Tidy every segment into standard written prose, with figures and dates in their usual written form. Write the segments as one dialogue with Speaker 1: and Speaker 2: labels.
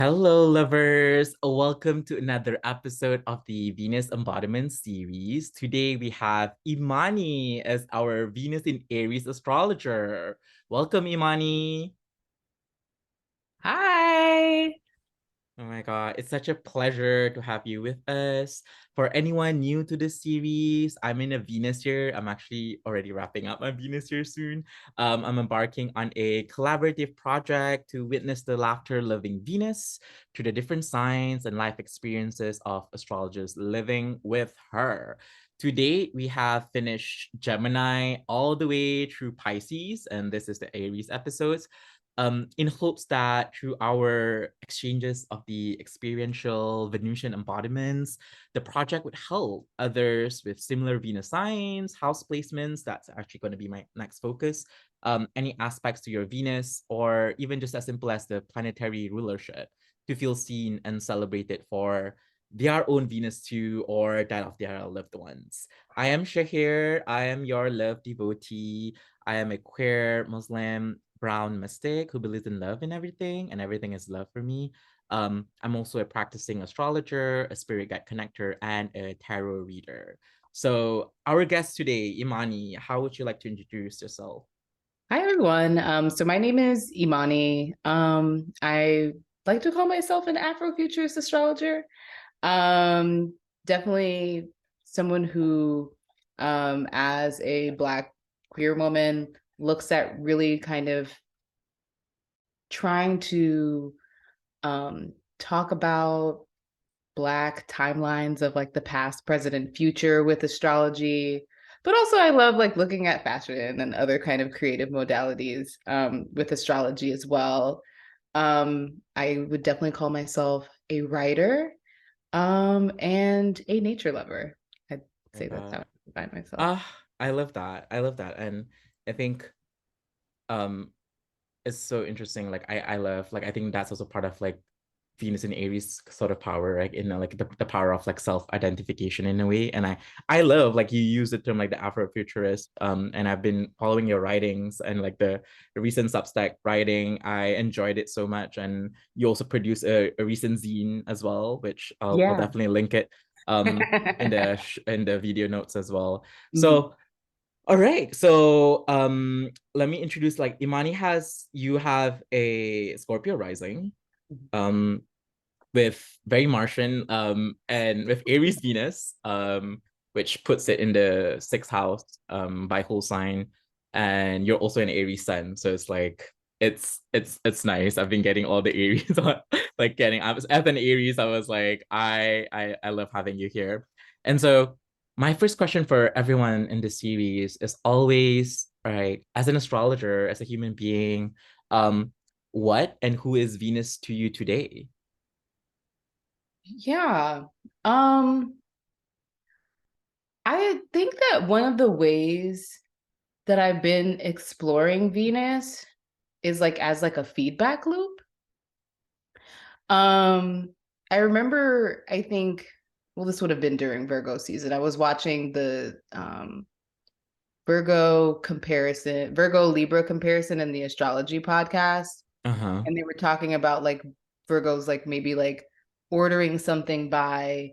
Speaker 1: Hello, lovers. Welcome to another episode of the Venus Embodiment series. Today we have Imani as our Venus in Aries astrologer. Welcome, Imani.
Speaker 2: Hi.
Speaker 1: Oh my God, it's such a pleasure to have you with us. For anyone new to this series, I'm in a Venus year. I'm actually already wrapping up my Venus year soon. I'm embarking on a collaborative project to witness the laughter-loving Venus through the different signs and life experiences of astrologers living with her. To date, we have finished Gemini all the way through Pisces, and this is the Aries episodes in hopes that through our exchanges of the experiential Venusian embodiments, the project would help others with similar Venus signs, house placements. That's actually going to be my next focus. Any aspects to your Venus, or even just as simple as the planetary rulership, to feel seen and celebrated for their own Venus too, or that of their loved ones. I am Shahir. I am your love devotee. I am a queer Muslim brown mystic who believes in love and everything is love for me. I'm also a practicing astrologer, a spirit guide connector, and a tarot reader. So, our guest today, Imani, how would you like to introduce yourself?
Speaker 2: Hi, everyone. So my name is Imani. I like to call myself an Afrofuturist astrologer. Definitely someone who, as a Black queer woman, looks at really kind of trying to talk about Black timelines of like the past, present, future with astrology. But also I love like looking at fashion and other kind of creative modalities with astrology as well. I would definitely call myself a writer and a nature lover. I'd
Speaker 1: Oh my
Speaker 2: say that's how
Speaker 1: God.
Speaker 2: I find myself.
Speaker 1: Ah, I love that. I love that. And I think um it's so interesting. Like I love, like I think that's also part of like Venus and Aries sort of power, like in like the power of like self-identification in a way. And I love like you use the term like the Afrofuturist. And I've been following your writings and like the recent Substack writing. I enjoyed it so much. And you also produce a recent zine as well, which I'll
Speaker 2: Yeah.
Speaker 1: definitely link it in the video notes as well.
Speaker 2: Mhm.
Speaker 1: So all right. So let me introduce, like, Imani has, you have a Scorpio rising um with very Martian and with Aries Venus which puts it in the sixth house by whole sign, and you're also an Aries sun, so it's like it's nice. I've been getting all the Aries like getting, I was as an Aries, I was like I love having you here. And so my first question for everyone in this series is always, right, as an astrologer, as a human being, what and who is Venus to you today?
Speaker 2: Yeah. I think that one of the ways that I've been exploring Venus is like as like a feedback loop. Um, I remember, I think, well, this would have been during Virgo season. I was watching the Virgo Libra comparison in the astrology podcast,
Speaker 1: Uh-huh.
Speaker 2: and they were talking about like Virgos like maybe like ordering something by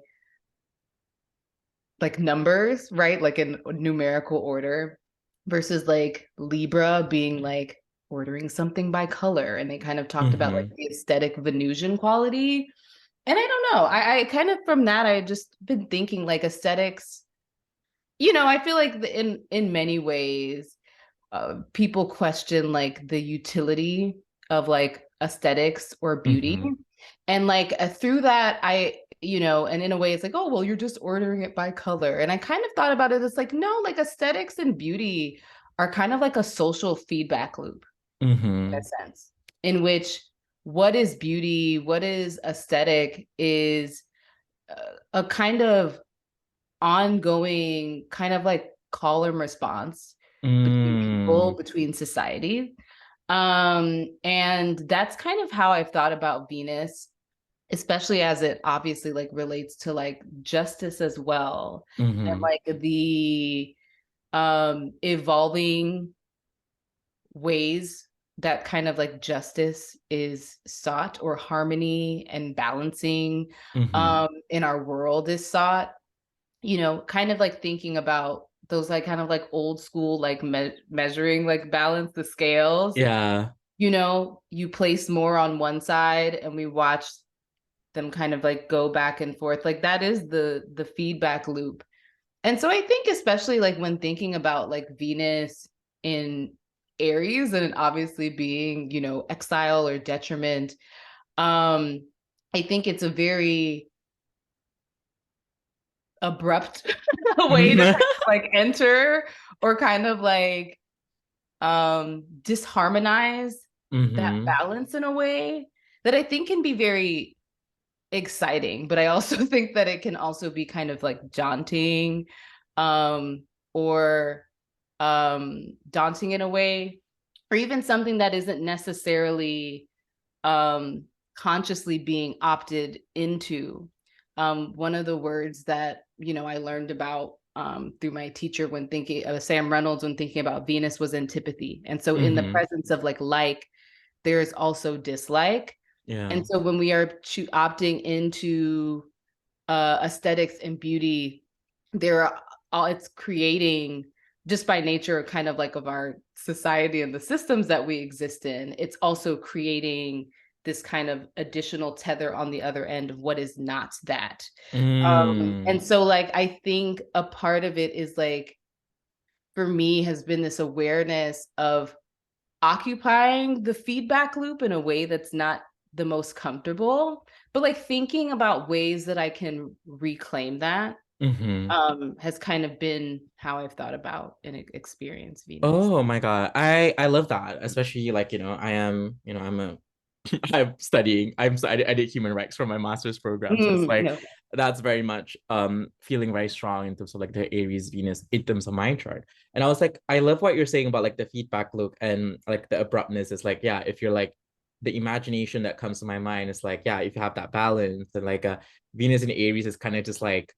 Speaker 2: like numbers, right? Like in numerical order versus like Libra being like ordering something by color. And they kind of talked about like
Speaker 1: Mm-hmm.
Speaker 2: the aesthetic Venusian quality. And I don't know. I kind of from that I just been thinking like aesthetics. I feel like in many ways, people question like the utility of like aesthetics or beauty,
Speaker 1: Mm-hmm.
Speaker 2: and like through that and in a way it's like, oh well, you're just ordering it by color, and I kind of thought about it as like, no, like aesthetics and beauty are kind of like a social feedback loop in
Speaker 1: Mm-hmm.
Speaker 2: a sense, in which what is beauty, what is aesthetic is a kind of ongoing kind of like call and response between people,
Speaker 1: Mm.
Speaker 2: between society. And that's kind of how I've thought about Venus, especially as it obviously like relates to like justice as well. And
Speaker 1: Mm-hmm.
Speaker 2: like the evolving ways that kind of like justice is sought, or harmony and balancing
Speaker 1: Mm-hmm.
Speaker 2: in our world is sought. Kind of like thinking about those like kind of like old school like measuring like balance the scales.
Speaker 1: Yeah.
Speaker 2: You place more on one side and we watch them kind of like go back and forth. Like that is the feedback loop. And so I think especially like when thinking about like Venus in Aries and obviously being, exile or detriment, I think it's a very abrupt way to kind of like enter, or kind of like disharmonize that
Speaker 1: Mm-hmm.
Speaker 2: balance in a way that I think can be very exciting, but I also think that it can also be kind of like daunting, or daunting in a way, or even something that isn't necessarily um, consciously being opted into. One of the words that I learned about through my teacher when thinking Sam Reynolds, when thinking about Venus, was antipathy. And so in the
Speaker 1: Mm-hmm.
Speaker 2: presence of like there's also dislike.
Speaker 1: Yeah.
Speaker 2: And so when we are opting into aesthetics and beauty, there are all it's creating, just by nature kind of like of our society and the systems that we exist in, it's also creating this kind of additional tether on the other end of what is not that. And
Speaker 1: Mm.
Speaker 2: so like I think a part of it is like, for me, has been this awareness of occupying the feedback loop in a way that's not the most comfortable, but like thinking about ways that I can reclaim that
Speaker 1: Mm-hmm.
Speaker 2: has kind of been how I've thought about and experience Venus.
Speaker 1: Oh my God. I love that. Especially like, I am, I'm a I did human rights for my master's program. So it's like
Speaker 2: No.
Speaker 1: that's very much feeling very strong in terms of like the Aries Venus in terms of my chart. And I was like, I love what you're saying about like the feedback loop and like the abruptness. It's like, yeah, if you're like the imagination that comes to my mind is like, yeah, if you have that balance and like Venus in Aries is kind of just like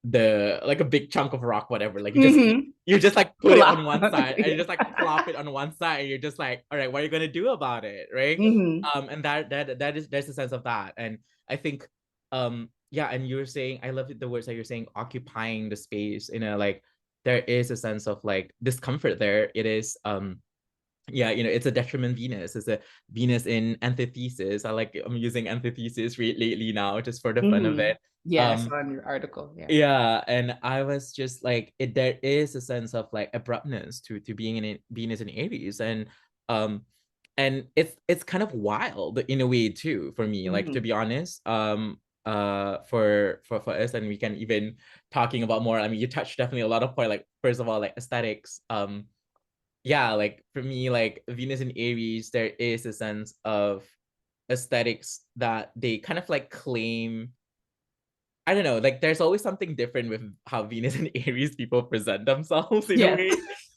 Speaker 1: a big chunk of rock, whatever. Like you just like put it on one side and you just like plop it on one side and you're just like, all right, what are you gonna do about it? Right.
Speaker 2: Mm-hmm.
Speaker 1: And that is there's a sense of that. And I think yeah, and you're saying I love the words that you're saying, occupying the space in a like there is a sense of like discomfort there. It is yeah, it's a detriment Venus. It's a Venus in antithesis. I'm using antithesis lately now just for the fun of
Speaker 2: Mm-hmm.
Speaker 1: it.
Speaker 2: Yeah, I
Speaker 1: Um
Speaker 2: saw in your article. Yeah.
Speaker 1: yeah, and I was just like, there is a sense of like abruptness to being in Venus and Aries, um, and it's kind of wild in a way too for me. Like to
Speaker 2: Mm-hmm.
Speaker 1: be honest, for us, and we can even talking about more. I mean, you touched definitely a lot of point. Like first of all, like aesthetics. Yeah, like for me, like Venus and Aries, there is a sense of aesthetics that they kind of like claim. I don't know, like there's always something different with how Venus and Aries people present themselves in a
Speaker 2: Yes.
Speaker 1: way.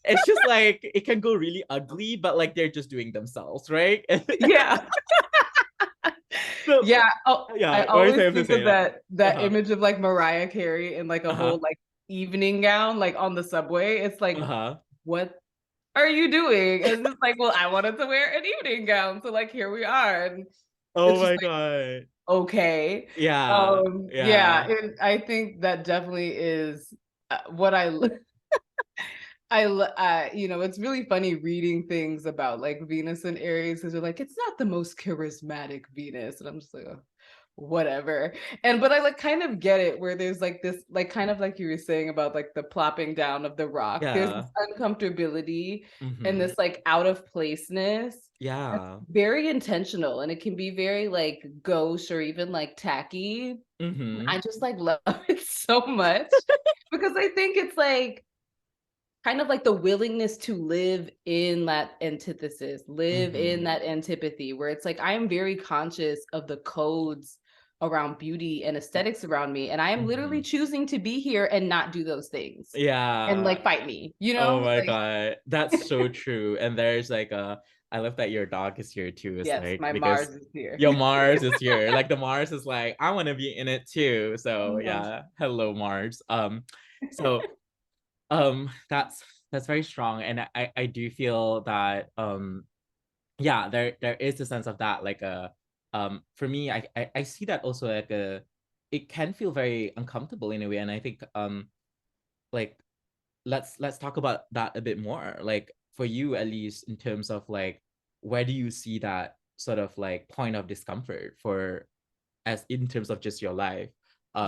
Speaker 1: It's just like it can go really ugly, but like they're just doing themselves, right?
Speaker 2: Yeah.
Speaker 1: So
Speaker 2: Yeah. Oh, I
Speaker 1: yeah, what do you
Speaker 2: always
Speaker 1: have to
Speaker 2: think
Speaker 1: say?
Speaker 2: of
Speaker 1: Like,
Speaker 2: that
Speaker 1: uh-huh,
Speaker 2: image of like Mariah Carey in like a whole
Speaker 1: uh-huh,
Speaker 2: like evening gown, like on the subway. It's like,
Speaker 1: uh-huh.
Speaker 2: what are you doing? And it's like, well, I wanted to wear an evening gown. So like here we are. And
Speaker 1: Oh
Speaker 2: it's just
Speaker 1: my
Speaker 2: like,
Speaker 1: God.
Speaker 2: okay.
Speaker 1: Yeah,
Speaker 2: Yeah.
Speaker 1: yeah.
Speaker 2: And I think that definitely is what it's really funny reading things about like Venus and Aries, because they're like, it's not the most charismatic Venus. And I'm just like, oh, whatever. But I like kind of get it, where there's like this, like kind of like you were saying about like the plopping down of the rock. There's this
Speaker 1: Yeah.
Speaker 2: uncomfortability and
Speaker 1: Mm-hmm.
Speaker 2: this like out of placeness that's
Speaker 1: Yeah.
Speaker 2: very intentional, and it can be very like gauche or even like tacky.
Speaker 1: Mm-hmm.
Speaker 2: I just like love it so much because I think it's like kind of like the willingness to live in that antithesis, live in
Speaker 1: Mm-hmm.
Speaker 2: that antipathy, where it's like I am very conscious of the codes around beauty and aesthetics around me. And I am
Speaker 1: Mm-hmm.
Speaker 2: literally choosing to be here and not do those things and
Speaker 1: Yeah.
Speaker 2: like fight me,
Speaker 1: Oh my
Speaker 2: like,
Speaker 1: God. That's so true. And there's like I love that your dog is here too. It's
Speaker 2: yes,
Speaker 1: like
Speaker 2: my Mars
Speaker 1: because
Speaker 2: is here.
Speaker 1: your Mars is here. Like the Mars is like, I want to be in it too. So
Speaker 2: Mhm.
Speaker 1: yeah. Hello, Mars. So that's very strong. And I do feel that yeah, there is a sense of that, like for me, I see that also like it can feel very uncomfortable in a way, and I think like let's talk about that a bit more, like for you at least, in terms of like where do you see that sort of like point of discomfort for, as in terms of just your life.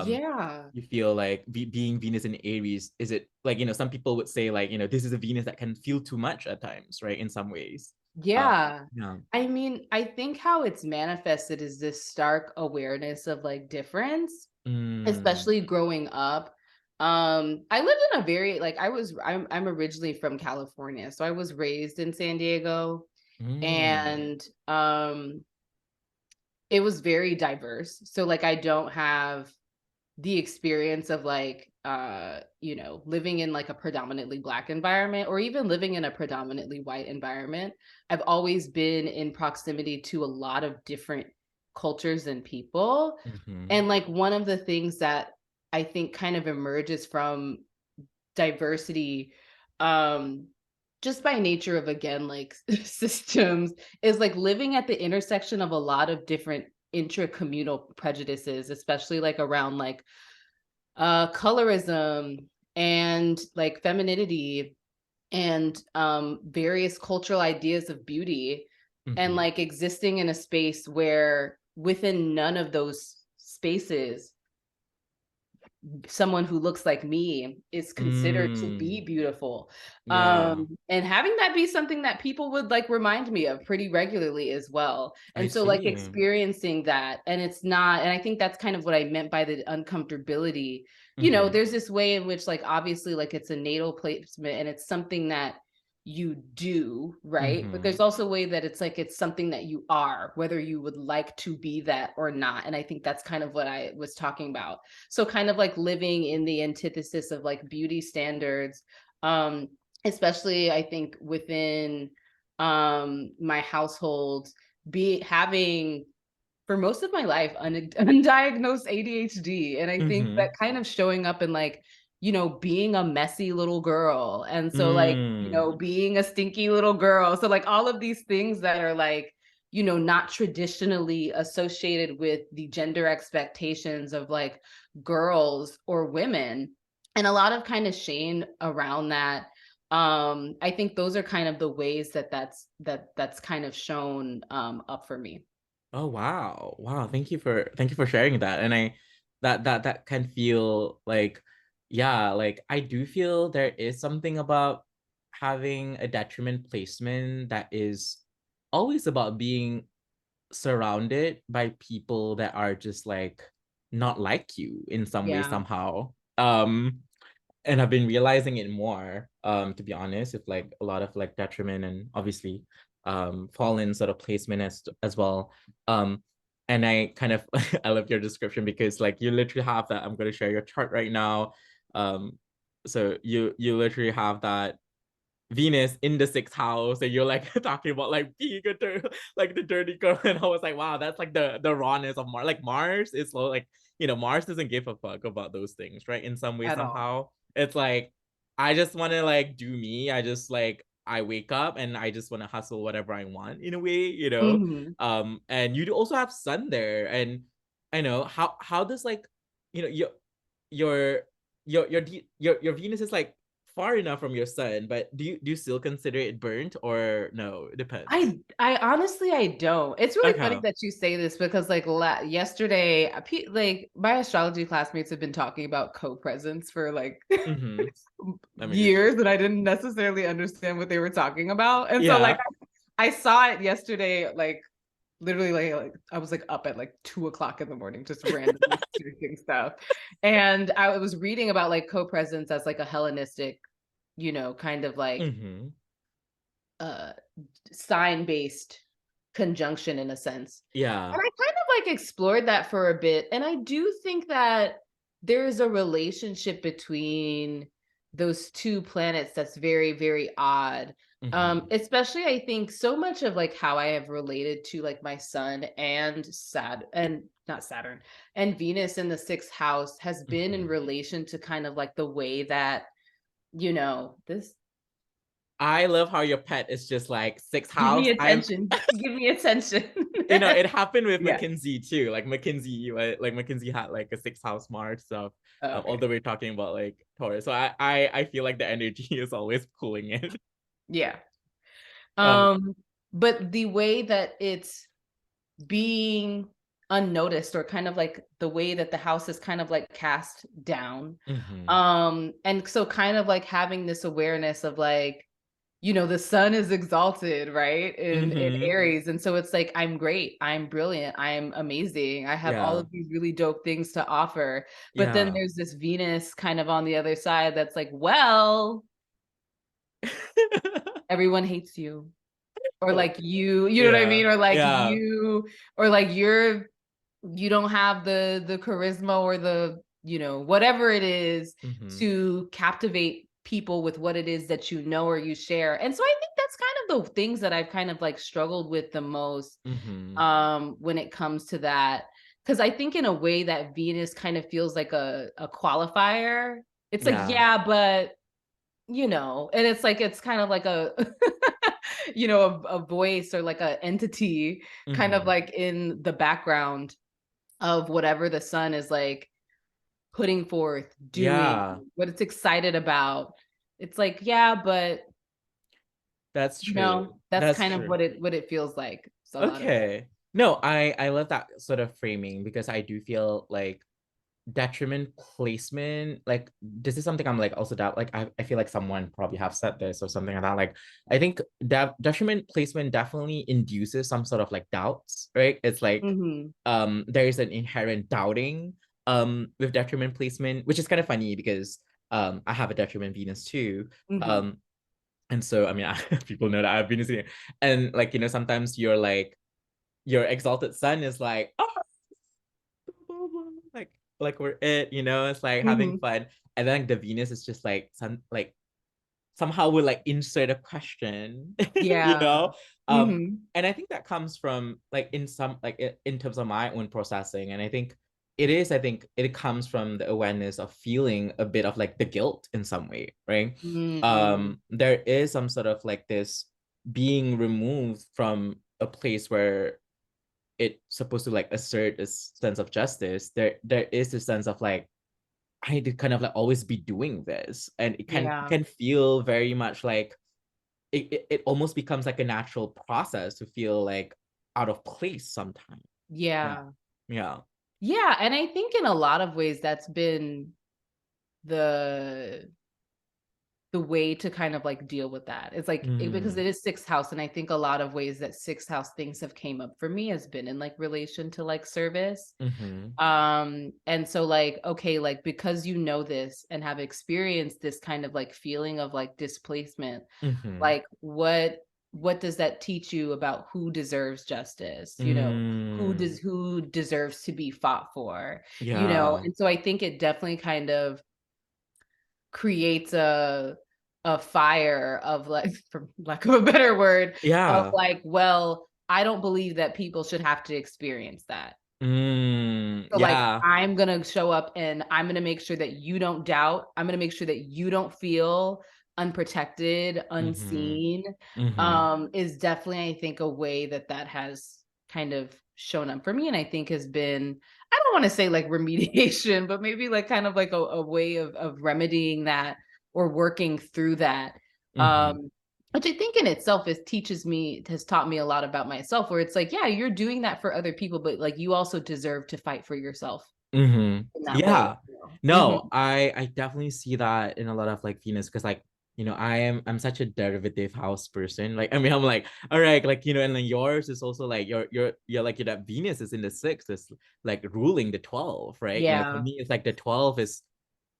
Speaker 2: Yeah.
Speaker 1: You feel like being Venus in Aries, is it like, some people would say like, this is a Venus that can feel too much at times, right, in some ways. uh
Speaker 2: Yeah.
Speaker 1: yeah.
Speaker 2: I mean, I think how it's manifested is this stark awareness of like difference,
Speaker 1: Mm,
Speaker 2: especially growing up. I lived in a very like I'm originally from California, so I was raised in San Diego,
Speaker 1: mm,
Speaker 2: and it was very diverse. So like I don't have the experience of like living in like a predominantly black environment or even living in a predominantly white environment. I've always been in proximity to a lot of different cultures and people,
Speaker 1: mm-hmm,
Speaker 2: and like one of the things that I think kind of emerges from diversity, um just by nature of, again, like systems, is like living at the intersection of a lot of different intracommunal prejudices, especially like around like colorism and like femininity and various cultural ideas of beauty, and
Speaker 1: mm-hmm,
Speaker 2: like existing in a space where within none of those spaces someone who looks like me is considered to be
Speaker 1: mm,
Speaker 2: beautiful.
Speaker 1: yeah,
Speaker 2: And having that be something that people would like remind me of pretty regularly as well.
Speaker 1: I
Speaker 2: And so like
Speaker 1: see.
Speaker 2: experiencing that, and it's not, and I think that's kind of what I meant by the uncomfortability.
Speaker 1: Mm-hmm,
Speaker 2: There's this way in which like obviously like it's a natal placement and it's something that you do, right? But
Speaker 1: mm-hmm.
Speaker 2: there's also a way that it's like it's something that you are, whether you would like to be that or not. And I think that's kind of what I was talking about. So kind of like living in the antithesis of like beauty standards, um especially I think within my household, be having for most of my life undiagnosed ADHD. And I think that
Speaker 1: Mm-hmm.
Speaker 2: kind of showing up in like, being a messy little girl. And so like,
Speaker 1: Mm,
Speaker 2: being a stinky little girl. So like all of these things that are like, not traditionally associated with the gender expectations of like girls or women. And a lot of kind of shame around that. I think those are kind of the ways that that's kind of shown up for me.
Speaker 1: oh wow, wow, thank you for sharing that. And I that can feel like, yeah, like I do feel there is something about having a detriment placement that is always about being surrounded by people that are just like not like you in some way
Speaker 2: Yeah.
Speaker 1: somehow. And I've been realizing it more, to be honest, with like a lot of like detriment and obviously fallen sort of placement as well. um and I kind of I love your description, because like you literally have that. I'm going to share your chart right now. So you literally have that Venus in the sixth house, and you're like talking about like being like the dirty girl, and I was like, wow, that's like the rawness of Mars. Like Mars is so like, Mars doesn't give a fuck about those things, right? In some way,
Speaker 2: At all.
Speaker 1: somehow, it's like I just want to like do me. I just like I wake up and I just want to hustle whatever I want in a way.
Speaker 2: Mhm.
Speaker 1: And you do also have Sun there, and I know how does like, you know your your Venus is like far enough from your sun, but do you still consider it burnt, or no? It depends.
Speaker 2: I honestly I don't. It's really funny
Speaker 1: Okay.
Speaker 2: that you say this because like yesterday, like my astrology classmates have been talking about co-presence for like
Speaker 1: Mm-hmm. Let me just
Speaker 2: years, and I didn't necessarily understand what they were talking about. And so like
Speaker 1: yeah.
Speaker 2: I saw it yesterday, like literally like I was like up at like 2 o'clock in the morning, just randomly searching stuff. And I was reading about like co-presence as like a Hellenistic, kind of like
Speaker 1: Mm-hmm.
Speaker 2: uh sign based conjunction in a sense. And
Speaker 1: Yeah.
Speaker 2: I kind of like explored that for a bit. And I do think that there's a relationship between those two planets that's very, very odd.
Speaker 1: Mm-hmm.
Speaker 2: Especially I think so much of like how I have related to like my sun and not Saturn and Venus in the sixth house has been in
Speaker 1: Mm-hmm.
Speaker 2: relation to kind of like the way that, this
Speaker 1: I love how your pet is just like sixth
Speaker 2: Give me
Speaker 1: house. I'm
Speaker 2: attention. Give me attention.
Speaker 1: it happened with
Speaker 2: Yeah.
Speaker 1: Mackenzie too. Like Mackenzie had like a sixth house Mars stuff.
Speaker 2: Okay.
Speaker 1: Although we're talking about like Taurus, so I feel like the energy is always pulling it.
Speaker 2: Yeah.
Speaker 1: Um,
Speaker 2: But the way that it's being unnoticed, or kind of like the way that the house is kind of like cast down,
Speaker 1: mhm,
Speaker 2: and so kind of like having this awareness of like, the sun is exalted, right, in
Speaker 1: mhm,
Speaker 2: Aries, and so it's like, I'm great, I'm brilliant, I'm amazing, I have all
Speaker 1: yeah,
Speaker 2: of these really dope things to offer. But then
Speaker 1: yeah.
Speaker 2: there's this Venus kind of on the other side that's like, well, everyone hates you, or
Speaker 1: Oh,
Speaker 2: like, you know what I
Speaker 1: yeah,
Speaker 2: mean, or like
Speaker 1: yeah.
Speaker 2: or like you don't have the charisma, or the, whatever it is,
Speaker 1: Mhm,
Speaker 2: to captivate people with what it is that or you share. And so I think that's kind of the things that I've kind of like struggled with the most,
Speaker 1: mhm,
Speaker 2: when it comes to that. Because I think in a way that Venus kind of feels like a qualifier. It's like,
Speaker 1: yeah,
Speaker 2: yeah, but and it's like, it's kind of like a a voice, or like a entity kind of
Speaker 1: mhm,
Speaker 2: like in the background of whatever the sun is like putting forth, doing,
Speaker 1: yeah.
Speaker 2: what it's excited about. It's like, yeah, but
Speaker 1: That's true.
Speaker 2: that's
Speaker 1: That's
Speaker 2: kind of
Speaker 1: true.
Speaker 2: what it feels like. It's a lot of it.
Speaker 1: Okay. No, I love that sort of framing because I do feel like detriment placement, like this is something I'm like also doubt, like I feel like someone probably have said this or something like that. Like I think that detriment placement definitely induces some sort of like doubts, right? It's like
Speaker 2: Mhm.
Speaker 1: there is an inherent doubting with detriment placement, which is kind of funny because I have a detriment Venus too.
Speaker 2: Mhm.
Speaker 1: Um and so I mean people know that I have Venus in it. And like, sometimes you're like your exalted sun is like, oh, like we're it's like having
Speaker 2: Mhm.
Speaker 1: fun. And then like, the Venus is just like somehow will like insert a question,
Speaker 2: Yeah.
Speaker 1: um
Speaker 2: Mhm.
Speaker 1: and I think that comes from like in some like in terms of my own processing. And I think it comes from the awareness of feeling a bit of like the guilt in some way, right?
Speaker 2: Mm.
Speaker 1: There is some sort of like this being removed from a place where it's supposed to like assert a sense of justice. There is a sense of like I need to kind of like always be doing this, and it can
Speaker 2: Yeah.
Speaker 1: can feel very much like it almost becomes like a natural process to feel like out of place sometimes. Yeah,
Speaker 2: Yeah.
Speaker 1: yeah.
Speaker 2: Yeah, and I think in a lot of ways that's been the way to kind of like deal with that. It's like, because
Speaker 1: Mm-hmm.
Speaker 2: it is sixth house, and I think a lot of ways that sixth house things have came up for me has been in like relation to like service.
Speaker 1: Mm-hmm.
Speaker 2: And so like, okay, like, because this and have experienced this kind of like feeling of like displacement,
Speaker 1: Mm-hmm.
Speaker 2: like what does that teach you about who deserves justice?
Speaker 1: Mm.
Speaker 2: Who deserves to be fought for?
Speaker 1: Yeah.
Speaker 2: And so I think it definitely kind of creates a fire of like, for lack of a better word, of
Speaker 1: Yeah.
Speaker 2: like, well, I don't believe that people should have to experience that. So like,
Speaker 1: Yeah.
Speaker 2: I'm gonna show up and I'm gonna make sure that you don't doubt. I'm gonna make sure that you don't feel unprotected,
Speaker 1: Mm-hmm.
Speaker 2: unseen.
Speaker 1: Mm-hmm.
Speaker 2: Is definitely, I think, a way that has kind of shown up for me, and I think has been, I don't want to say like remediation, but maybe like kind of like a way of remedying that, or working through that.
Speaker 1: Mm-hmm.
Speaker 2: Um, which I think in itself has taught me a lot about myself, where it's like, yeah, you're doing that for other people, but like, you also deserve to fight for yourself
Speaker 1: Mm-hmm.
Speaker 2: in that way.
Speaker 1: Yeah. No,
Speaker 2: Mhm.
Speaker 1: I definitely see that in a lot of like Venus because like I'm such a derivative house person. Like I mean I'm like all right like and then yours is also like you're like that Venus is in the sixth is like ruling the 12, right? For
Speaker 2: Yeah.
Speaker 1: me it's like the 12 is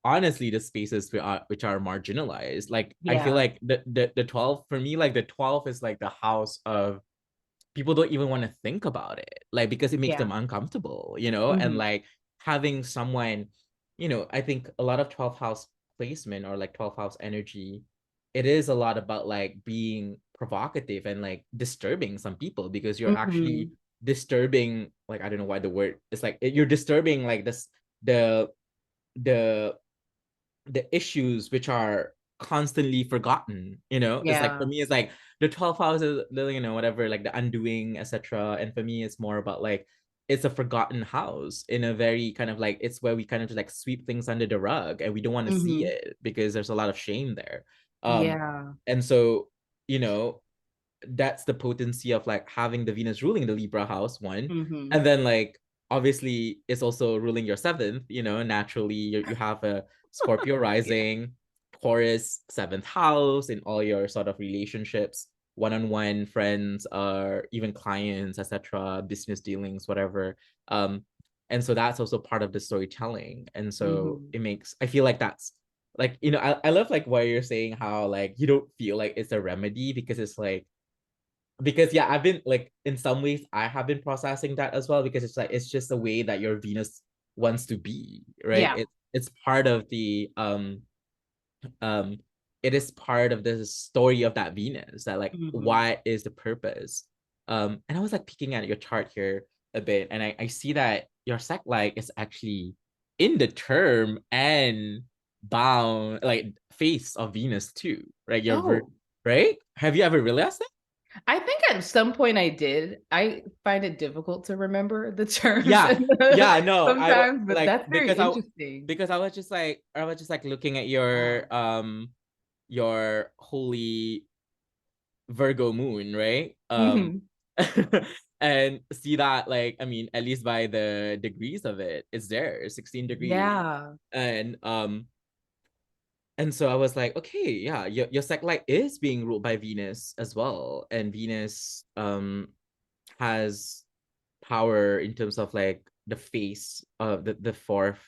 Speaker 1: honestly the spaces which are marginalized. Like I feel
Speaker 2: Yeah.
Speaker 1: like the 12 for me like the 12 is like the house of people don't even want to think about it like because it makes
Speaker 2: Yeah.
Speaker 1: them uncomfortable and
Speaker 2: Mhm.
Speaker 1: like having someone I think a lot of 12th house placement or like 12th house energy, it is a lot about like being provocative and like disturbing some people because you're actually
Speaker 2: Mhm.
Speaker 1: disturbing, like I don't know why the word it's like you're disturbing like this the the the issues which are constantly forgotten, you know? It's like, for
Speaker 2: Yeah.
Speaker 1: me, it's like the 12th house is, you know, whatever, like the undoing, etc. And for me, it's more about like, it's a forgotten house in a very kind of like, it's where we kind of just like sweep things under the rug and we don't want to see
Speaker 2: Hmm.
Speaker 1: it because there's a lot of shame there.
Speaker 2: Yeah.
Speaker 1: And so, you know, that's the potency of like having the Venus ruling the Libra house one.
Speaker 2: Hmm.
Speaker 1: And then like obviously it's also ruling your seventh, you know, naturally you have a Scorpio
Speaker 2: Yeah.
Speaker 1: rising, Taurus seventh house in all your sort of relationships, one-on-one friends or even clients, etc., business dealings, whatever. Um, and so that's also part of the storytelling. And so
Speaker 2: Hmm.
Speaker 1: it makes, I feel like that's like, you know, I love like what you're saying, how like you don't feel like it's a remedy because it's like, because yeah, I've been like, in some ways I have been processing that as well, because it's like it's just the way that your Venus wants to be, right?
Speaker 2: Yeah.
Speaker 1: It's part of the um it is part of the story of that Venus, that like
Speaker 2: Hmm.
Speaker 1: what is the purpose. And I was like peeking at your chart here a bit, and I see that your sec light is actually in the term and bound like face of Venus too, right?
Speaker 2: Oh,
Speaker 1: Right? Have you ever realized that?
Speaker 2: I think at some point I did. I find it difficult to remember the terms
Speaker 1: Yeah,
Speaker 2: and
Speaker 1: yeah, no,
Speaker 2: sometimes, but
Speaker 1: like
Speaker 2: that's very interesting.
Speaker 1: because I was just like looking at
Speaker 2: Wow.
Speaker 1: your holy Virgo moon, right?
Speaker 2: Hmm.
Speaker 1: And see that, like, I mean, at least by the degrees of it, it's there, 16 degrees.
Speaker 2: Yeah.
Speaker 1: And so I was like, okay, yeah, your sec light is being ruled by Venus as well. And Venus has power in terms of like the face of the fourth,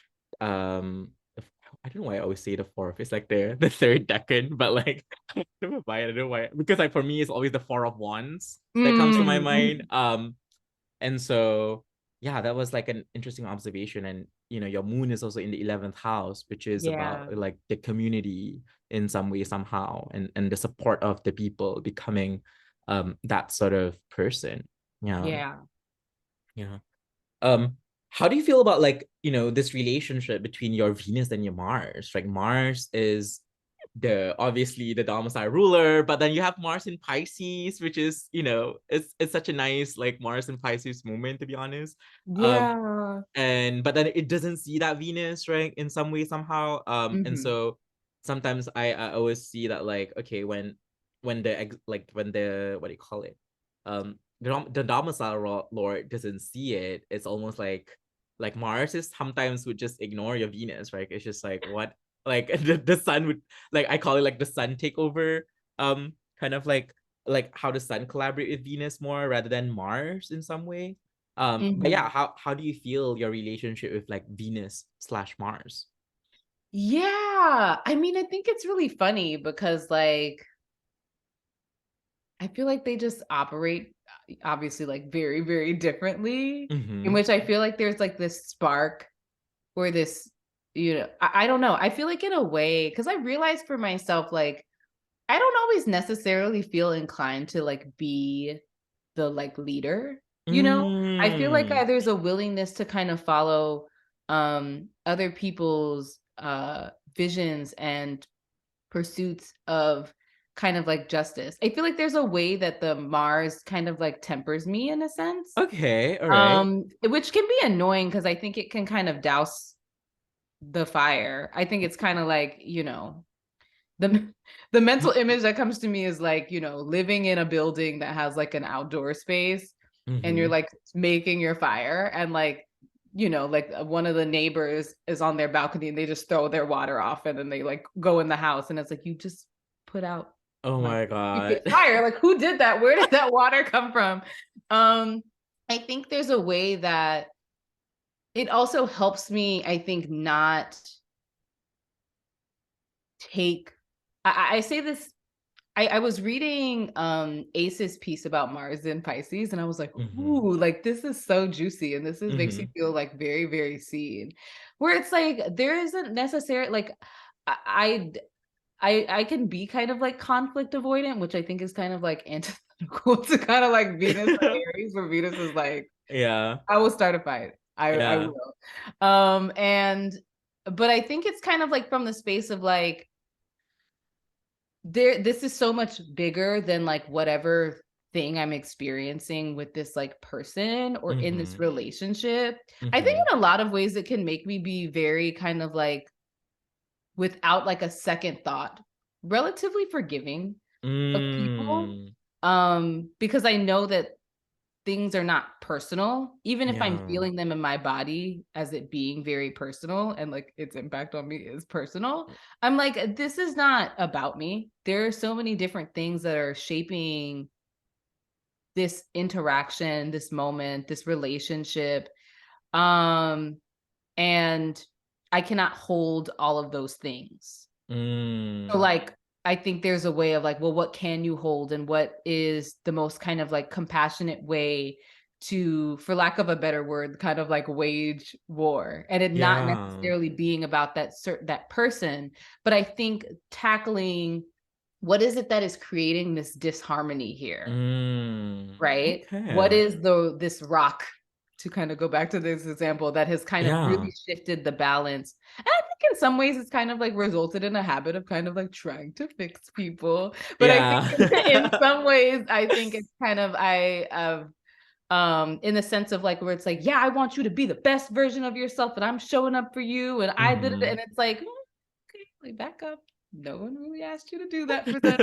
Speaker 1: I don't know why I always say the fourth. It's like the third decan, but like I don't know why. I don't know why. Because like for me, it's always the four of wands that comes to my mind.
Speaker 2: Mm-hmm.
Speaker 1: And so yeah, that was like an interesting observation. And you know, your moon is also in the 11th house, which is
Speaker 2: Yeah.
Speaker 1: about like the community in some way, somehow, and the support of the people, becoming that sort of person. Yeah.
Speaker 2: Yeah.
Speaker 1: Yeah. Um, how do you feel about like, you know, this relationship between your Venus and your Mars? Like Mars is the obviously the domicile ruler, but then you have Mars in Pisces, which is, you know, it's such a nice like Mars in Pisces moment, to be honest. Um,
Speaker 2: Yeah.
Speaker 1: and but then it doesn't see that Venus, right, in some way, somehow. And
Speaker 2: Hmm.
Speaker 1: so sometimes I always see that like, okay, when the like when the, what do you call it, the domicile lord doesn't see it, it's almost like Mars is sometimes would just ignore your Venus, right? It's just like, what, like the sun would, like, I call it like the sun takeover, kind of like how the sun collaborate with Venus more rather than Mars in some way. But
Speaker 2: Hmm.
Speaker 1: yeah, how do you feel your relationship with like Venus slash Mars?
Speaker 2: Yeah. I mean, I think it's really funny because like I feel like they just operate obviously like very, very differently. In
Speaker 1: Mm-hmm.
Speaker 2: which I feel like there's like this spark or this, I don't know. I feel like in a way, because I realized for myself, like, I don't always necessarily feel inclined to like be the like leader, you know? I feel like
Speaker 1: Mm.
Speaker 2: there's a willingness to kind of follow other people's visions and pursuits of kind of like justice. I feel like there's a way that the Mars kind of like tempers me in a sense.
Speaker 1: Okay, all right.
Speaker 2: Which can be annoying because I think it can kind of douse the fire. I think it's kind of like, the the mental image that comes to me is like, living in a building that has like an outdoor space and you're
Speaker 1: Mm-hmm.
Speaker 2: like making your fire and like, like one of the neighbors is on their balcony and they just throw their water off and then they like go in the house and it's like you just put out
Speaker 1: Oh
Speaker 2: my
Speaker 1: my God.
Speaker 2: freaking fire. Like who did that? Where did that water come from? Um I think there's a way that it also helps me, I think, not take I say this. I was reading Ace's piece about Mars and Pisces, and I was like,
Speaker 1: Mm-hmm.
Speaker 2: ooh, like this is so juicy, and this is makes
Speaker 1: Mm-hmm.
Speaker 2: you feel like very, very seen. Where it's like there isn't necessary like I I can be kind of like conflict avoidant, which I think is kind of like antithetical to kind of like Venus and Aries, where Venus is like,
Speaker 1: Yeah.
Speaker 2: I will start a fight. I
Speaker 1: Yeah.
Speaker 2: will. And but I think it's kind of like from the space of like this is so much bigger than like whatever thing I'm experiencing with this like person or in this relationship. I think in a lot of ways it can make me be very kind of like, without like a second thought, relatively forgiving of people.
Speaker 1: Mm.
Speaker 2: Because I know that things are not personal, even if I'm
Speaker 1: Yeah.
Speaker 2: feeling them in my body as it being very personal and like its impact on me is personal. I'm like, this is not about me. There are so many different things that are shaping this interaction, this moment, this relationship. Um, and I cannot hold all of those things. So,
Speaker 1: Mm.
Speaker 2: like, I think there's a way of like, well, what can you hold and what is the most kind of like compassionate way to, for lack of a better word, kind of like wage war, and it not
Speaker 1: Yeah.
Speaker 2: necessarily being about that person, but I think tackling what is it that is creating this disharmony here,
Speaker 1: Mm.
Speaker 2: right? What
Speaker 1: Okay.
Speaker 2: is this rock, to kind of go back to this example, that has kind of
Speaker 1: Yeah.
Speaker 2: really shifted the balance? And I think in some ways it's kind of like resulted in a habit of kind of like trying to fix people. But I think in
Speaker 1: Yeah.
Speaker 2: some ways, I think it's kind of in the sense of like where it's like, yeah, I want you to be the best version of yourself and I'm showing up for you and I did it. And it's like, okay, like back up. No one really asked you to do that for them,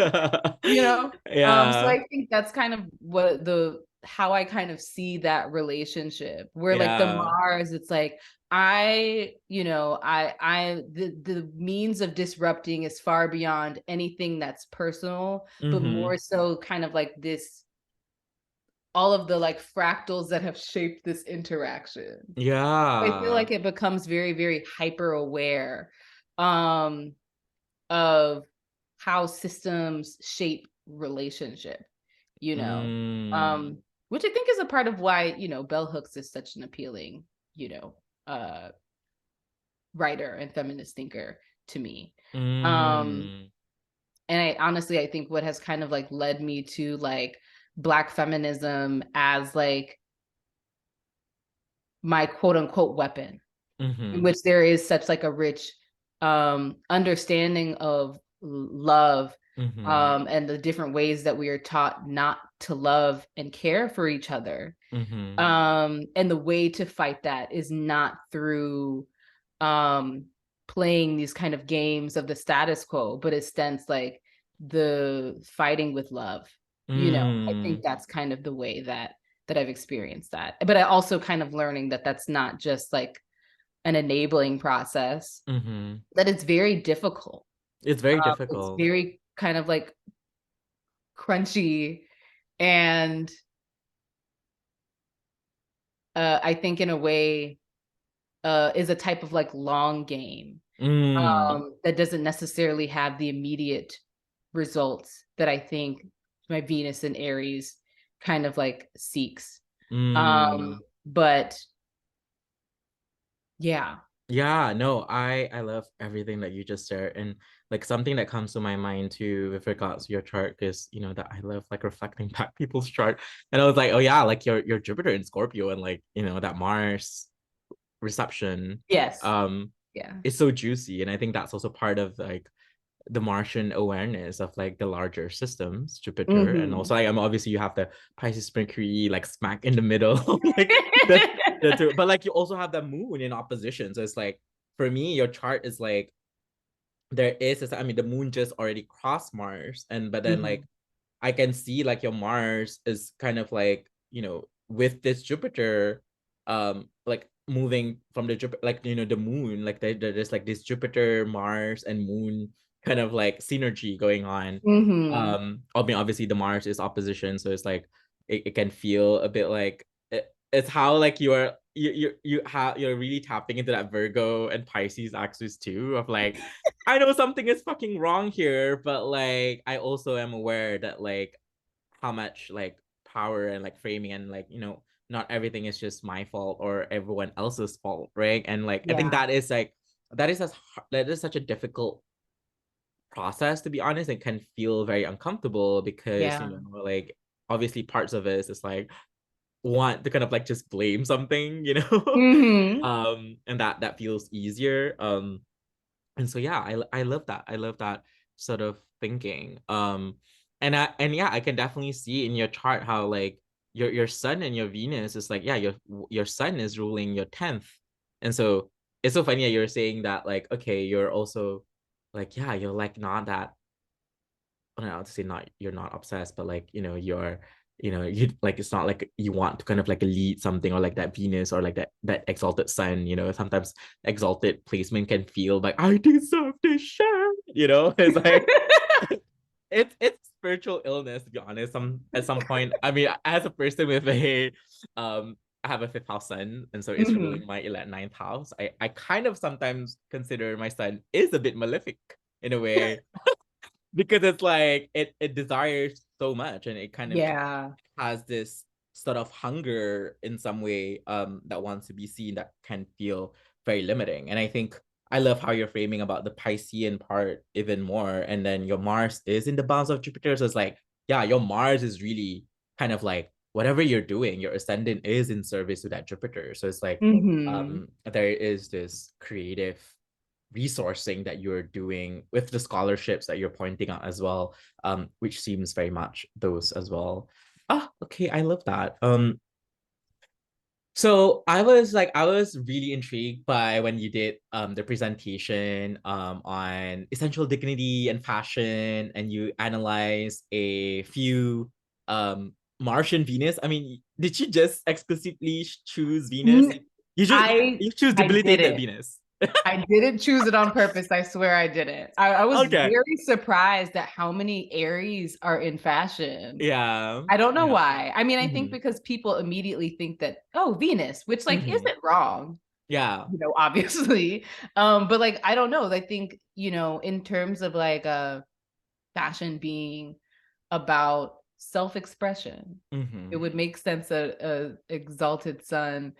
Speaker 2: you know. So
Speaker 1: Yeah.
Speaker 2: I think that's kind of what the how I kind of see that relationship, where like the
Speaker 1: Yeah.
Speaker 2: Mars, it's like the means of disrupting is far beyond anything that's personal, but
Speaker 1: Mm-hmm.
Speaker 2: more so kind of like this, all of the like fractals that have shaped this interaction. I feel
Speaker 1: Yeah.
Speaker 2: like it becomes very, very hyper aware um of how systems shape relationship, you know.
Speaker 1: Mm.
Speaker 2: Um, which I think is a part of why, Bell Hooks is such an appealing, you know, uh writer and feminist thinker to me. Um,
Speaker 1: Mm.
Speaker 2: and I think what has kind of like led me to like Black feminism as like my quote unquote weapon, in
Speaker 1: Mm-hmm.
Speaker 2: which there is such like a rich understanding of love,
Speaker 1: Mm-hmm.
Speaker 2: and the different ways that we are taught not to love and care for each other.
Speaker 1: Mm-hmm.
Speaker 2: And the way to fight that is not through um, playing these kind of games of the status quo, but it stands like the fighting with love. I think
Speaker 1: Mm.
Speaker 2: that's kind of the way that I've experienced that. But I also kind of learning that that's not just like an enabling process,
Speaker 1: Mm-hmm.
Speaker 2: that it's very difficult.
Speaker 1: It's very
Speaker 2: It's
Speaker 1: difficult.
Speaker 2: very kind of like crunchy, and I think in a way is a type of like long game
Speaker 1: Mm.
Speaker 2: that doesn't necessarily have the immediate results that I think my Venus and Aries kind of like seeks.
Speaker 1: Mm.
Speaker 2: But yeah.
Speaker 1: Yeah, no, I love everything that you just shared. And like something that comes to my mind too with regards to your chart is, that I love like reflecting back people's chart. And I was like, oh yeah, like your Jupiter in Scorpio and like, that Mars reception
Speaker 2: Yes.
Speaker 1: um
Speaker 2: Yeah.
Speaker 1: is so juicy. And I think that's also part of like the Martian awareness of like the larger systems, Jupiter, and
Speaker 2: Hmm.
Speaker 1: also like obviously you have the Pisces Mercury like smack in the middle, like the two. But like you also have the Moon in opposition, so it's like for me, your chart is like there is. I mean, the Moon just already crossed Mars, and but then like
Speaker 2: Hmm.
Speaker 1: I can see like your Mars is kind of like, with this Jupiter, like moving from the Jupiter, like, the moon, like there's like this Jupiter, Mars, and moon kind of like synergy going on.
Speaker 2: Hmm.
Speaker 1: I mean, obviously the Mars is opposition, so it's like it can feel a bit like it's how like you're really tapping into that Virgo and Pisces axis too of like I know something is fucking wrong here, but like I also am aware that like how much like power and like framing and like not everything is just my fault or everyone else's fault, right? And like I think
Speaker 2: Yeah.
Speaker 1: that is such a difficult process, to be honest, and can feel very uncomfortable because
Speaker 2: Yeah.
Speaker 1: like obviously parts of it is just like want to kind of like just blame something, you know.
Speaker 2: Hmm.
Speaker 1: And that feels easier. And so yeah, I love that. I love that sort of thinking. And yeah, I can definitely see in your chart how like your sun and your Venus is like, yeah, your sun is ruling your 10th. And so it's so funny that you're saying that, like, okay, you're also like, yeah, you're like not that, I don't know to say, not, you're not obsessed, but like, you like, it's not like you want to kind of like lead something, or like that Venus, or like that exalted sun, sometimes exalted placement can feel like, I deserve this shit, it's like it's spiritual illness, to be honest. At some point, I mean, as a person with a I have a fifth house sun, and so it's ruling
Speaker 2: Mhm.
Speaker 1: my ninth house. I kind of sometimes consider my sun is a bit malefic in a way, because it's like it desires so much, and it kind of
Speaker 2: Yeah.
Speaker 1: has this sort of hunger in some way, that wants to be seen, that can feel very limiting. And I think I love how you're framing about the Piscean part even more. And then your Mars is in the bounds of Jupiter, so it's like, yeah, your Mars is really kind of like whatever you're doing, your ascendant is in service to that Jupiter. So it's like,
Speaker 2: Mhm.
Speaker 1: there is this creative resourcing that you're doing with the scholarships that you're pointing out as well, which seems very much those as well. Ah, okay, I love that. So I was really intrigued by when you did the presentation on essential dignity and fashion, and you analyzed a few Martian Venus. I mean, did you just exclusively choose Venus?
Speaker 2: N-
Speaker 1: You choose
Speaker 2: I
Speaker 1: you choose
Speaker 2: I did
Speaker 1: debilitated
Speaker 2: it.
Speaker 1: Venus.
Speaker 2: I didn't choose it on purpose. I swear I didn't. I was
Speaker 1: Okay.
Speaker 2: very surprised at how many Aries are in fashion.
Speaker 1: Yeah.
Speaker 2: I don't know
Speaker 1: Yeah.
Speaker 2: why. I mean, I think
Speaker 1: Mm-hmm.
Speaker 2: because people immediately think that, oh, Venus, which like
Speaker 1: Mm-hmm.
Speaker 2: isn't wrong,
Speaker 1: Yeah.
Speaker 2: obviously. But like I don't know. I think, in terms of like fashion being about self-expression, it
Speaker 1: Mm-hmm.
Speaker 2: would make sense that a exalted sun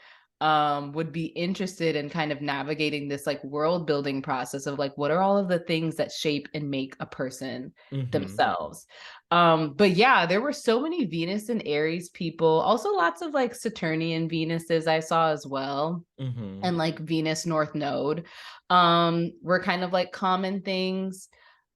Speaker 2: would be interested in kind of navigating this like world building process of like what are all of the things that shape and make a person
Speaker 1: Mm-hmm.
Speaker 2: themselves. But yeah, there were so many Venus and Aries people, also lots of like Saturnian Venuses I saw as well,
Speaker 1: Mm-hmm.
Speaker 2: and like Venus North Node were kind of like common things.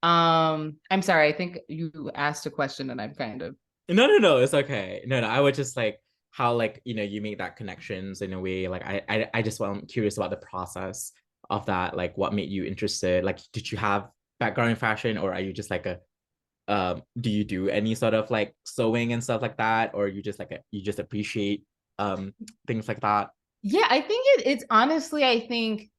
Speaker 2: I'm sorry, I think you asked a question and I'm kind of
Speaker 1: No, no, no, it's okay. No, no, I was just like how, like, you make that connections in a way. Like I just want curious about the process of that. Like, what made you interested? Like, did you have background in fashion, or are you just like a do you do any sort of like sewing and stuff like that, or you just like you just appreciate things like that?
Speaker 2: yeah, I think it's honestly, I think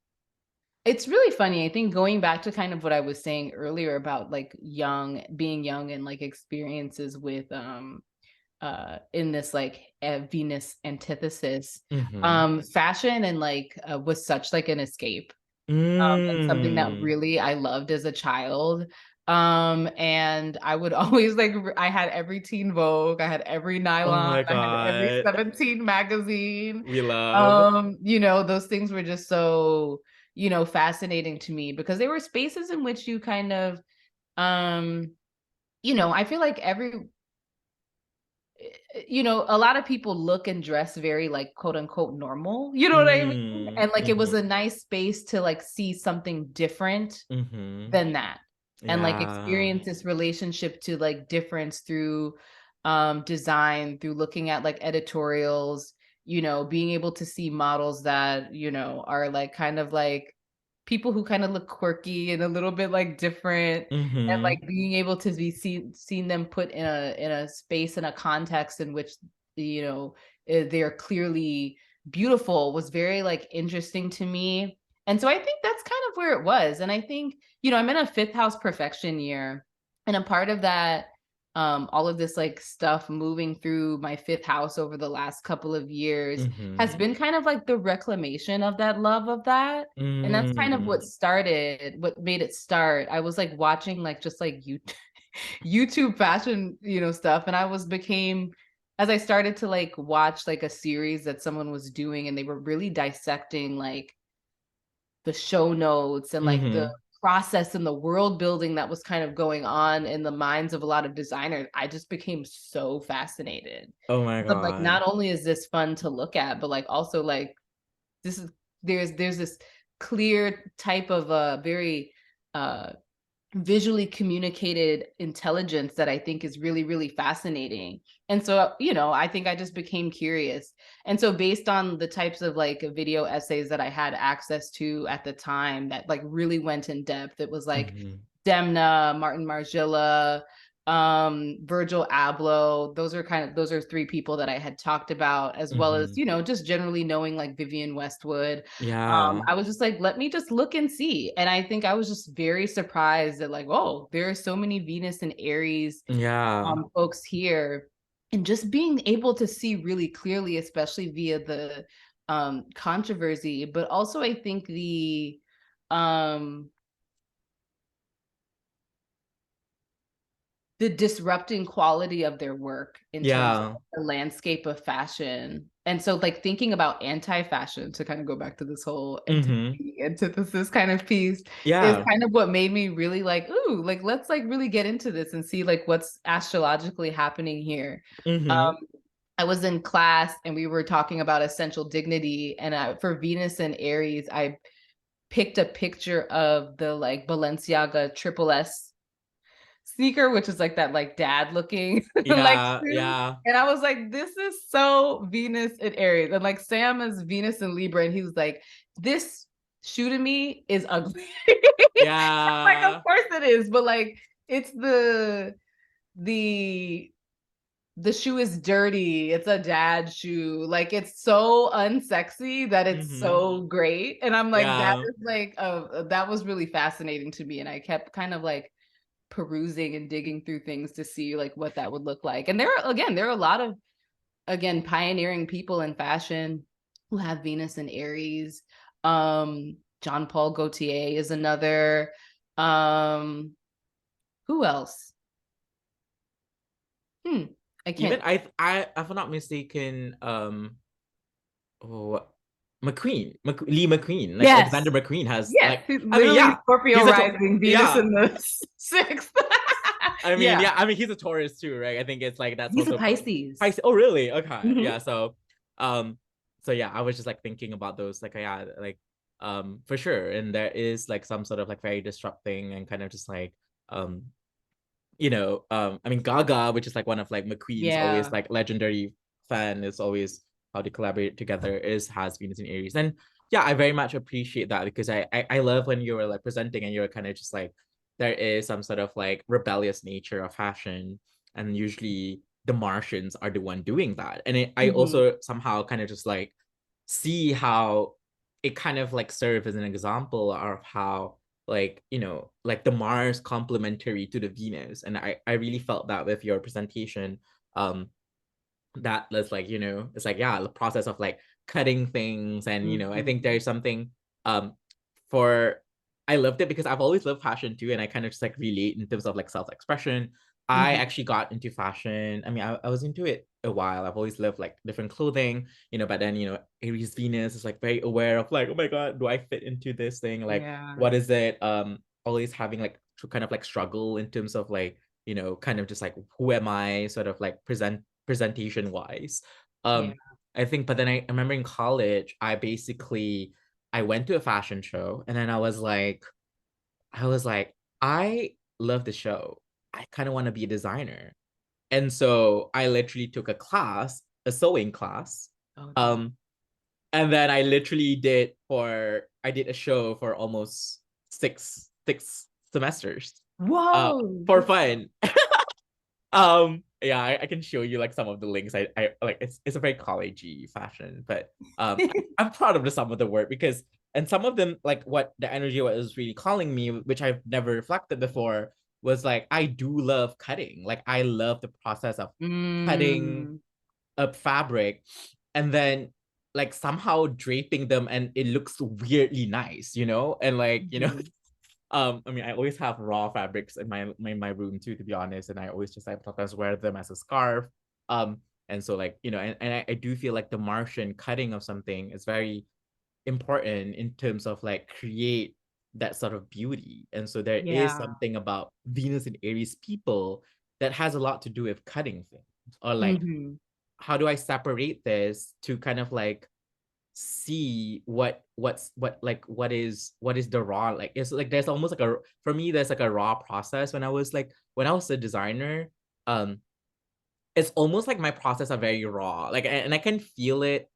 Speaker 2: it's really funny. I think going back to kind of what I was saying earlier about like being young and like experiences with in this like Venus antithesis,
Speaker 1: Mm-hmm.
Speaker 2: fashion and like was such like an escape, and something that
Speaker 1: Mm.
Speaker 2: really I loved as a child. And I would always like I had every Teen Vogue, I had every
Speaker 1: Oh
Speaker 2: Nylon,
Speaker 1: my
Speaker 2: I had every
Speaker 1: God.
Speaker 2: 17 magazine.
Speaker 1: We love.
Speaker 2: Those things were just so, fascinating to me because they were spaces in which you kind of um, I feel like a lot of people look and dress very like quote unquote normal, you know what I mean?
Speaker 1: Mm,
Speaker 2: And like it was a
Speaker 1: mm-hmm,
Speaker 2: nice space to like see something different
Speaker 1: mm-hmm.
Speaker 2: than that, and like
Speaker 1: Yeah.
Speaker 2: experience this relationship to like difference through design, through looking at like editorials, being able to see models that are like kind of like people who kind of look quirky and a little bit like different, and
Speaker 1: Mm-hmm.
Speaker 2: like being able to be seen them put in a space, in a context in which you know they're clearly beautiful was very like interesting to me. And so I think that's kind of where it was. And I think, I'm in a fifth house perfection year. And a part of that, all of this like stuff moving through my fifth house over the last couple of years
Speaker 1: Mm-hmm.
Speaker 2: has been kind of like the reclamation of that love of that. And that's kind of
Speaker 1: Mm.
Speaker 2: what made it start. I was like watching like just like YouTube fashion, stuff. And as I started to like watch like a series that someone was doing, and they were really dissecting like the show notes and like the
Speaker 1: Mm-hmm.
Speaker 2: process and the world building that was kind of going on in the minds of a lot of designers, I just became so fascinated.
Speaker 1: Oh my
Speaker 2: But like
Speaker 1: God.
Speaker 2: not only is this fun to look at, but like also like this is there's this clear type of very uh visually communicated intelligence that I think is really, really fascinating. And so, you know, I think I just became curious. And so based on the types of like video essays that I had access to at the time that like really went in depth, it was like
Speaker 1: Mhm.
Speaker 2: Demna, Martin Margiela, Virgil Abloh. Those are three people that I had talked about, as well as,
Speaker 1: Mhm.
Speaker 2: you know, just generally knowing like Vivienne Westwood.
Speaker 1: Yeah.
Speaker 2: I was just like, let me just look and see. And I think I was just very surprised that like, oh, there are so many Venus and Aries
Speaker 1: Yeah.
Speaker 2: folks here. And just being able to see really clearly, especially via the controversy, but also I think um the disrupting quality of their work in terms of
Speaker 1: Yeah.
Speaker 2: the landscape of fashion. And so like thinking about anti-fashion, to kind of go back to this whole
Speaker 1: Mhm.
Speaker 2: antithesis kind of piece, is
Speaker 1: Yeah.
Speaker 2: kind of what made me really like, ooh, like let's like really get into this and see like what's astrologically happening here.
Speaker 1: Mhm.
Speaker 2: I was in class and we were talking about essential dignity, and for Venus and Aries, I picked a picture of the like Balenciaga triple S sneaker, which is like that like dad looking like
Speaker 1: Yeah.
Speaker 2: shoe.
Speaker 1: Yeah.
Speaker 2: And I was like, this is so Venus and Aries. And like Sam is Venus and Libra, and he was like, this shoe to me is ugly. Like, of
Speaker 1: Yeah.
Speaker 2: course it is, but like it's the the shoe is dirty. It's a dad shoe. Like it's so unsexy that it's
Speaker 1: Mhm.
Speaker 2: so great. And I'm like, that
Speaker 1: Yeah.
Speaker 2: is like that was really fascinating to me. And I kept kind of like perusing and digging through things to see like what that would look like. And there are a lot of again pioneering people in fashion who have Venus and Aries. John Paul Gaultier is another. Who else? Hmm. I
Speaker 1: Even
Speaker 2: can't.
Speaker 1: if I'm not mistaken, oh, Lee McQueen, like Alexander
Speaker 2: Yes.
Speaker 1: McQueen has
Speaker 2: Yes.
Speaker 1: like,
Speaker 2: He's
Speaker 1: I mean,
Speaker 2: literally
Speaker 1: yeah,
Speaker 2: Scorpio
Speaker 1: he's a
Speaker 2: rising, Venus
Speaker 1: yeah.
Speaker 2: in the sixth.
Speaker 1: I mean,
Speaker 2: Yeah.
Speaker 1: yeah, I mean he's a Taurus too, right? I think it's like that's
Speaker 2: He's a
Speaker 1: also
Speaker 2: Pisces.
Speaker 1: Oh, really? Okay,
Speaker 2: Mhm.
Speaker 1: yeah. Um, so yeah, I was just like thinking about those, like yeah, like for sure, and there is like some sort of like very disrupting and kind of just like um I mean Gaga, which is like one of like McQueen's always
Speaker 2: Yeah.
Speaker 1: like legendary fan, is always how they collaborate together, is has Venus in Aries. And yeah, I very much appreciate that, because I love when you were like presenting and you're kind of just like, there is some sort of like rebellious nature of fashion, and usually the Martians are the one doing that. And I
Speaker 2: Mhm.
Speaker 1: also somehow kind of just like see how it kind of like serve as an example of how, like, like the Mars complementary to the Venus. And I really felt that with your presentation. That was like, it's like, yeah, the process of like cutting things. And I think
Speaker 2: Mhm.
Speaker 1: there's something um for I loved it because I've always loved fashion too, and I kind of just like relate in terms of like self-expression. I
Speaker 2: Mhm.
Speaker 1: actually got into fashion. I mean, I was into it a while. I've always loved like different clothing, but then Aries Venus is like very aware of like, oh my god, do I fit into this thing? Like,
Speaker 2: Yeah.
Speaker 1: what is it? Always having like to kind of like struggle in terms of like, kind of just like, who am I, sort of like presentation wise.
Speaker 2: Yeah.
Speaker 1: I think, but then I remember in college, I went to a fashion show, and then I was like, I love the show. I kind of want to be a designer. And so I literally took a sewing class.
Speaker 2: Oh, damn.
Speaker 1: Um, and then I did a show for almost six semesters.
Speaker 2: Whoa.
Speaker 1: For fun. Yeah, I can show you like some of the links. I like, it's a very collegey fashion, but I'm proud of some of the work, because, and some of them, like what the energy was really calling me, which I've never reflected before, was like, I do love cutting. Like, I love the process of cutting
Speaker 2: Mm.
Speaker 1: a fabric, and then like somehow draping them, and it looks weirdly nice, and like,
Speaker 2: Mhm.
Speaker 1: I mean, I always have raw fabrics in my room too, to be honest, and I always just like sometimes wear them as a scarf. And so like, and I do feel like the Martian cutting of something is very important in terms of like create that sort of beauty. And so there is
Speaker 2: Yeah.
Speaker 1: something about Venus and Aries people that has a lot to do with cutting things, or like,
Speaker 2: Mhm.
Speaker 1: how do I separate this to kind of like see what is the raw, like it's like there's almost like a, for me there's like a raw process when I was a designer. It's almost like my process are very raw, like, and I can feel it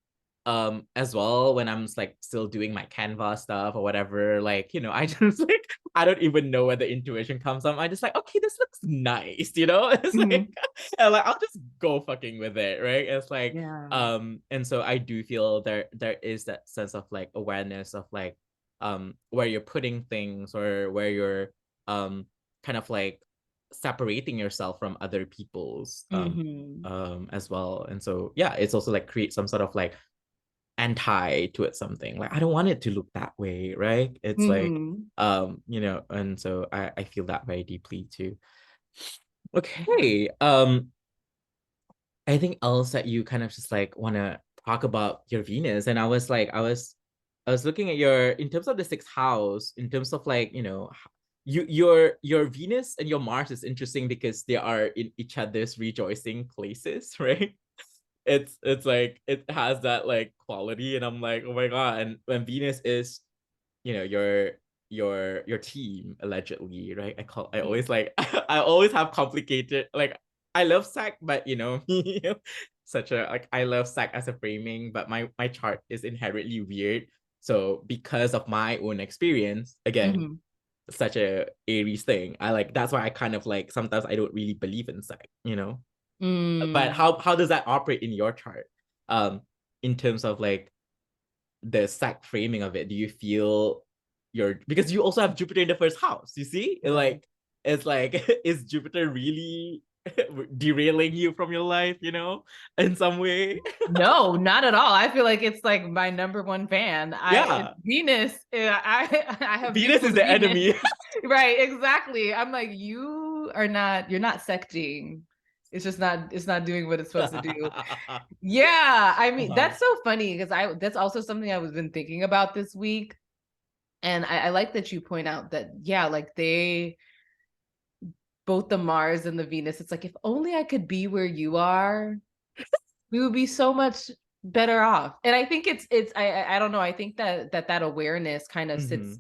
Speaker 1: as well when I'm like still doing my Canva stuff or whatever. Like, I just like, I don't even know where the intuition comes from. I just like, okay, this looks nice, it's like,
Speaker 2: Mhm.
Speaker 1: and like I'll just go fucking with it, right? It's like,
Speaker 2: Yeah.
Speaker 1: and so I do feel there is that sense of like awareness of like where you're putting things, or where you're kind of like separating yourself from other people's
Speaker 2: Mhm.
Speaker 1: as well. And so yeah, it's also like create some sort of like anti to it, something like I don't want it to look that way, right? It's like
Speaker 2: Mhm.
Speaker 1: and so I feel that very deeply too.
Speaker 2: Yeah.
Speaker 1: Okay. Anything else that you kind of just like want to talk about your Venus? And I was looking at your, in terms of the sixth house, in terms of like, your Venus and your Mars is interesting because they are in each other's rejoicing places, right? It's like it has that like quality, and I'm like, oh my god. And when Venus is, your team, allegedly, right? I always like I always have complicated, like, I love sac, but me, such a, like, I love sac as a framing, but my chart is inherently weird. So because of my own experience, again,
Speaker 2: Mhm.
Speaker 1: such a Aries thing, I like, that's why I kind of like, sometimes I don't really believe in sac, but
Speaker 2: Mm.
Speaker 1: how does that operate in your chart, um in terms of like the sac framing of it? Do you feel your, because you also have Jupiter in the first house, you see,
Speaker 2: Right.
Speaker 1: like, it's like is Jupiter really derailing you from your life, in some way?
Speaker 2: No, not at all. I feel like it's like my number one fan. It's
Speaker 1: Yeah,
Speaker 2: Venus. I have
Speaker 1: Venus is
Speaker 2: beautiful
Speaker 1: the
Speaker 2: Venus.
Speaker 1: enemy.
Speaker 2: Right, exactly. I'm like, you're not secting. It's not doing what it's supposed to do. Yeah, I mean,
Speaker 1: Uh-huh.
Speaker 2: that's so funny because that's also something I was been thinking about this week. And I like that you point out that, yeah, like they, both the Mars and the Venus, it's like, if only I could be where you are, we would be so much better off. And I think I don't know. I think that awareness kind of sits
Speaker 1: Mm-hmm.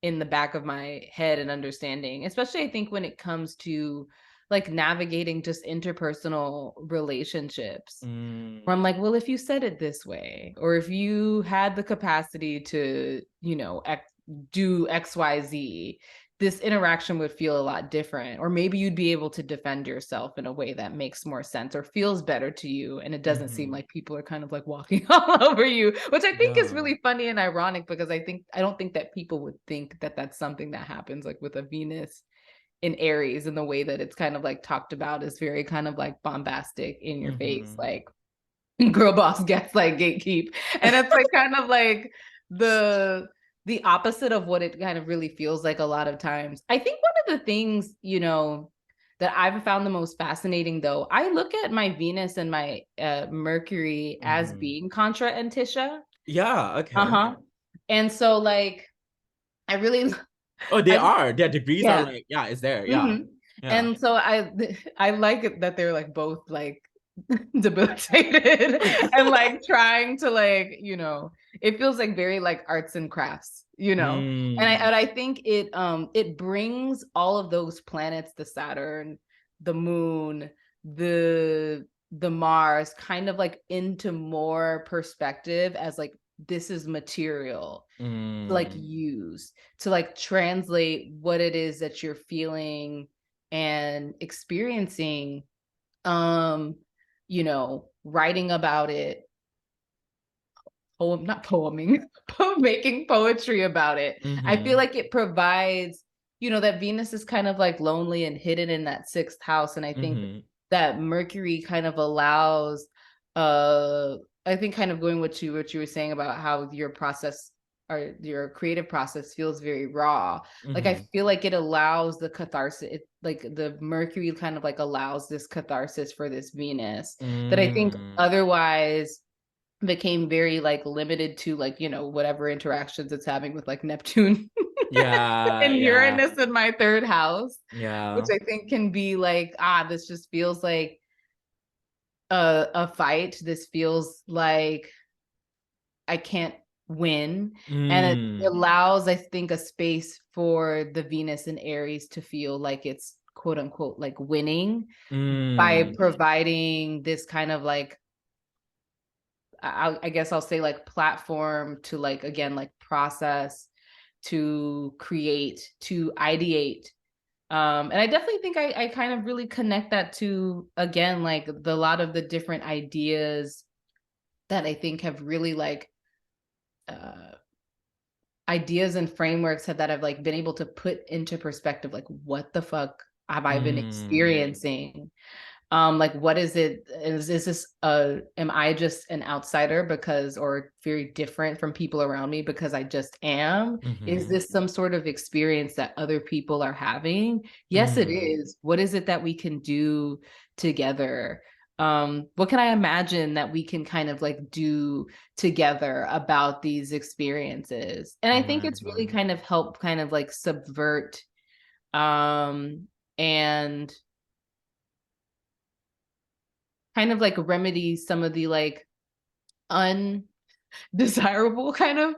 Speaker 2: in the back of my head and understanding, especially I think when it comes to like navigating just interpersonal relationships. Where I'm
Speaker 1: Mm.
Speaker 2: like, well, if you said it this way, or if you had the capacity to, do XYZ, this interaction would feel a lot different. Or maybe you'd be able to defend yourself in a way that makes more sense or feels better to you. And it doesn't seem
Speaker 1: Mm-hmm.
Speaker 2: like people are kind of like walking all over you, which I think is
Speaker 1: Yeah.
Speaker 2: really funny and ironic because I don't think that people would think that that's something that happens like with a Venus in Aries, in the way that it's kind of like talked about is very kind of like bombastic, in your face,
Speaker 1: Mm-hmm.
Speaker 2: like girl boss gaslight gatekeep. And it's like kind of like the the opposite of what it kind of really feels like a lot of times. I think one of the things, that I've found the most fascinating, though, I look at my Venus and my Mercury as
Speaker 1: Mm-hmm.
Speaker 2: being contra antisha.
Speaker 1: Yeah, okay.
Speaker 2: Uh-huh. And so like I really
Speaker 1: Oh, they
Speaker 2: I
Speaker 1: are. Their degrees are
Speaker 2: yeah.
Speaker 1: like, yeah, it's there. Yeah.
Speaker 2: Mhm.
Speaker 1: Yeah.
Speaker 2: And so I like it that they're like both like debilitated and like trying to like, it feels like very like arts and crafts.
Speaker 1: Mm.
Speaker 2: And I think it brings all of those planets, the Saturn, the moon, the Mars, kind of like into more perspective as like this is material to like
Speaker 1: Mm.
Speaker 2: use to like translate what it is that you're feeling and experiencing, writing about it, not poeming, making poetry about it. I feel
Speaker 1: Mm-hmm.
Speaker 2: like it provides, that Venus is kind of like lonely and hidden in that sixth house. And I think
Speaker 1: Mm-hmm.
Speaker 2: that Mercury kind of allows, uh, I think kind of going what you were saying about how your process or your creative process feels very raw. Like I
Speaker 1: Mm-hmm.
Speaker 2: feel like it allows the catharsis, like the Mercury kind of like allows this catharsis for this Venus that I think
Speaker 1: Mm.
Speaker 2: otherwise became very like limited to like, whatever interactions it's having with like Neptune
Speaker 1: Yeah,
Speaker 2: and
Speaker 1: yeah,
Speaker 2: Uranus in my third house, which
Speaker 1: yeah.
Speaker 2: I think can be like, this just feels like a fight. This feels like I can't win. And it
Speaker 1: Mm.
Speaker 2: allows, I think, a space for the Venus and Aries to feel like it's quote unquote like winning by
Speaker 1: Mm.
Speaker 2: providing this kind of like, I guess I'll say like platform to like, again, like process, to create, to ideate. And I definitely think I kind of really connect that to, again, like the lot of the different ideas that I think have really like uh, ideas and frameworks that I've like been able to put into perspective, like what the fuck have I been
Speaker 1: Mm.
Speaker 2: experiencing? Like what is it, is this am I just an outsider because, or very different from people around me because I just am? Is
Speaker 1: Mm-hmm.
Speaker 2: this some sort of experience that other people are having? Yes, it
Speaker 1: Mm.
Speaker 2: is. What is it that we can do together? What can I imagine that we can kind of like do together about these experiences? And I
Speaker 1: Oh
Speaker 2: think
Speaker 1: my
Speaker 2: it's really
Speaker 1: God.
Speaker 2: kind of helped kind of like subvert and kind of like remedy some of the like undesirable kind of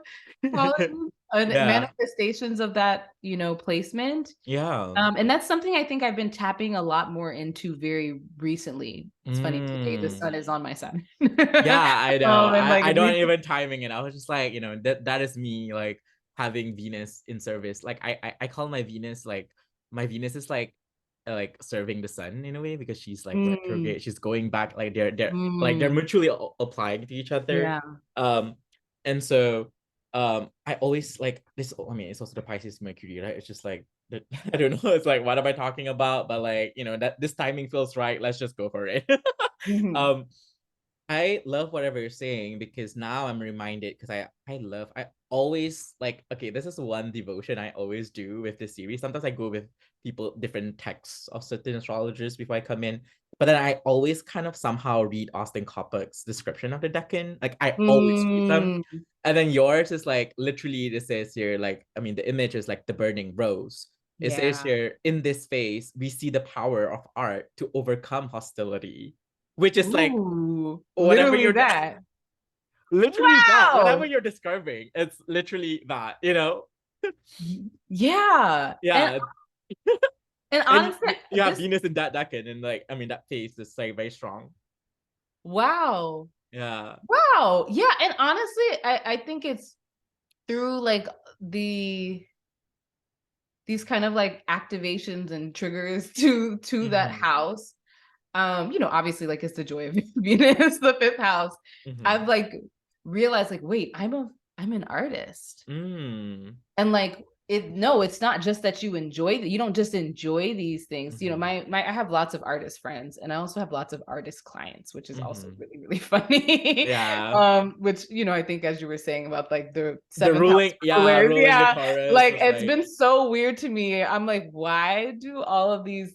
Speaker 2: qualities and
Speaker 1: Yeah.
Speaker 2: manifestations of that, you know, placement.
Speaker 1: Yeah.
Speaker 2: And that's something I think I've been tapping a lot more into very recently. It's funny, today the
Speaker 1: Mm.
Speaker 2: sun is on my sun.
Speaker 1: Yeah, I know.
Speaker 2: And like
Speaker 1: I
Speaker 2: at
Speaker 1: don't
Speaker 2: least
Speaker 1: even timing it. I was just like, that is me like having Venus in service. Like I call my Venus like my Venus is like serving the sun in a way because she's like
Speaker 2: mm,
Speaker 1: retrograde. She's going back like they're
Speaker 2: mm,
Speaker 1: mutually applying to each other.
Speaker 2: yeah.
Speaker 1: Um and so I always like this. I mean, it's also the Pisces Mercury, right? It's just like I don't know. It's like what am I talking about? But like, that this timing feels right. Let's just go for it.
Speaker 2: Mhm.
Speaker 1: um I love whatever you're saying because now I'm reminded because I always like, okay, this is one devotion I always do with this series. Sometimes I go with people different texts of certain astrologers before I come in, but then I always kind of somehow read Austin Coppock's description of the decan. Like I always read them.
Speaker 2: Mm,
Speaker 1: And then yours is like literally it says here, like, I mean, the image is like the burning rose. It says
Speaker 2: yeah.
Speaker 1: here, in this phase, we see the power of art to overcome hostility, which is like
Speaker 2: Ooh,
Speaker 1: whatever
Speaker 2: literally
Speaker 1: you're
Speaker 2: that.
Speaker 1: literally that whatever
Speaker 2: Wow.
Speaker 1: you're describing, it's literally that.
Speaker 2: Yeah.
Speaker 1: Yeah.
Speaker 2: And
Speaker 1: And
Speaker 2: honestly,
Speaker 1: you have
Speaker 2: this,
Speaker 1: Venus in that decan, and like, I mean, that phase is like very strong.
Speaker 2: wow.
Speaker 1: Yeah.
Speaker 2: Wow. Yeah. And honestly, I think it's through like the these kind of like activations and triggers to that
Speaker 1: Mm-hmm.
Speaker 2: house. You know, obviously like it's the joy of Venus, the fifth house.
Speaker 1: Mm-hmm.
Speaker 2: I've like realized like, wait, I'm an artist.
Speaker 1: Mm.
Speaker 2: And like it's not just that you don't just enjoy these things. You know,
Speaker 1: Mm-hmm.
Speaker 2: my I have lots of artist friends and I also have lots of artist clients, which is also
Speaker 1: Mm-hmm.
Speaker 2: really really funny.
Speaker 1: Yeah.
Speaker 2: Which, you know, I think as you were saying about like the
Speaker 1: The
Speaker 2: seventh house
Speaker 1: ruling, yeah,
Speaker 2: rulers,
Speaker 1: ruling the
Speaker 2: yeah,
Speaker 1: Taurus
Speaker 2: like
Speaker 1: was
Speaker 2: it's
Speaker 1: like,
Speaker 2: been so weird to me. I'm like, why do all of these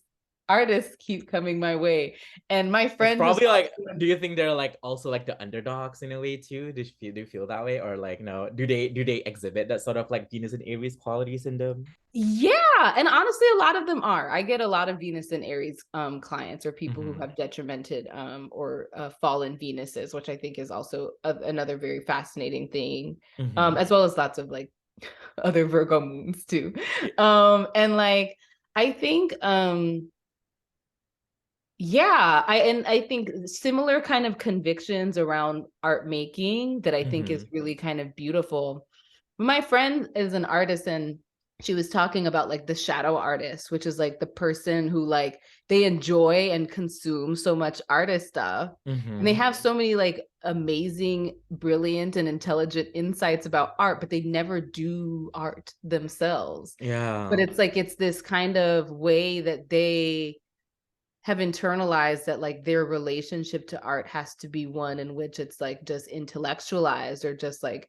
Speaker 2: artists keep coming my way? And my
Speaker 1: it's
Speaker 2: friend who's
Speaker 1: probably like,
Speaker 2: also,
Speaker 1: do you think they're like also like the underdogs in a way too? Do you feel that way? Or like, no, do they exhibit that sort of like Venus and Aries qualities in them?
Speaker 2: yeah, and honestly, a lot of them are. I get a lot of Venus and Aries clients or people who
Speaker 1: Mm-hmm.
Speaker 2: have detrimented or fallen Venuses, which I think is also another very fascinating thing,
Speaker 1: Mm-hmm.
Speaker 2: as well as lots of like other Virgo moons too. And like I think yeah, I think similar kind of convictions around art making that I think
Speaker 1: Mm-hmm.
Speaker 2: is really kind of beautiful. My friend is an artist and she was talking about like the shadow artist, which is like the person who like they enjoy and consume so much artist stuff. And they
Speaker 1: Mm-hmm.
Speaker 2: have so many like amazing, brilliant, and intelligent insights about art, but they never do art themselves. But
Speaker 1: Yeah.
Speaker 2: it's like it's this kind of way that they have internalized that like their relationship to art has to be one in which it's like just intellectualized or just like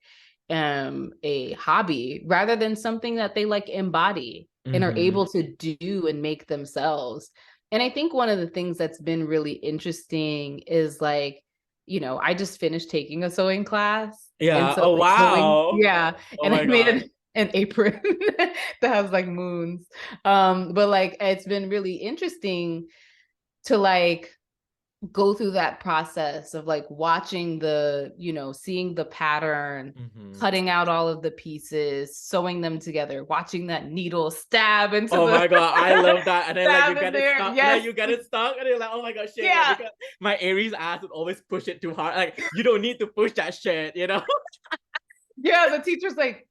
Speaker 2: a hobby rather than something that they like embody and are
Speaker 1: Mm-hmm.
Speaker 2: able to do and make themselves. And I think one of the things that's been really interesting is like, you know, I just finished taking a sewing class, and
Speaker 1: Yeah.
Speaker 2: so
Speaker 1: Oh
Speaker 2: like sewing,
Speaker 1: wow.
Speaker 2: yeah,
Speaker 1: Oh
Speaker 2: and I
Speaker 1: my
Speaker 2: made
Speaker 1: God.
Speaker 2: an apron that has like moons. But like it's been really interesting to like go through that process of like watching the, seeing the pattern,
Speaker 1: Mm-hmm.
Speaker 2: cutting out all of the pieces, sewing them together, watching that needle stab into
Speaker 1: Oh
Speaker 2: the
Speaker 1: my god, I love that. And then like you
Speaker 2: stab in
Speaker 1: get it
Speaker 2: there.
Speaker 1: stuck, and then
Speaker 2: Yes.
Speaker 1: you get it stuck, and you're like, oh my god, shit. Like
Speaker 2: Yeah.
Speaker 1: because my Aries ass would always push it too hard. Like you don't need to push that shit, you know?
Speaker 2: Yeah. The teacher's like,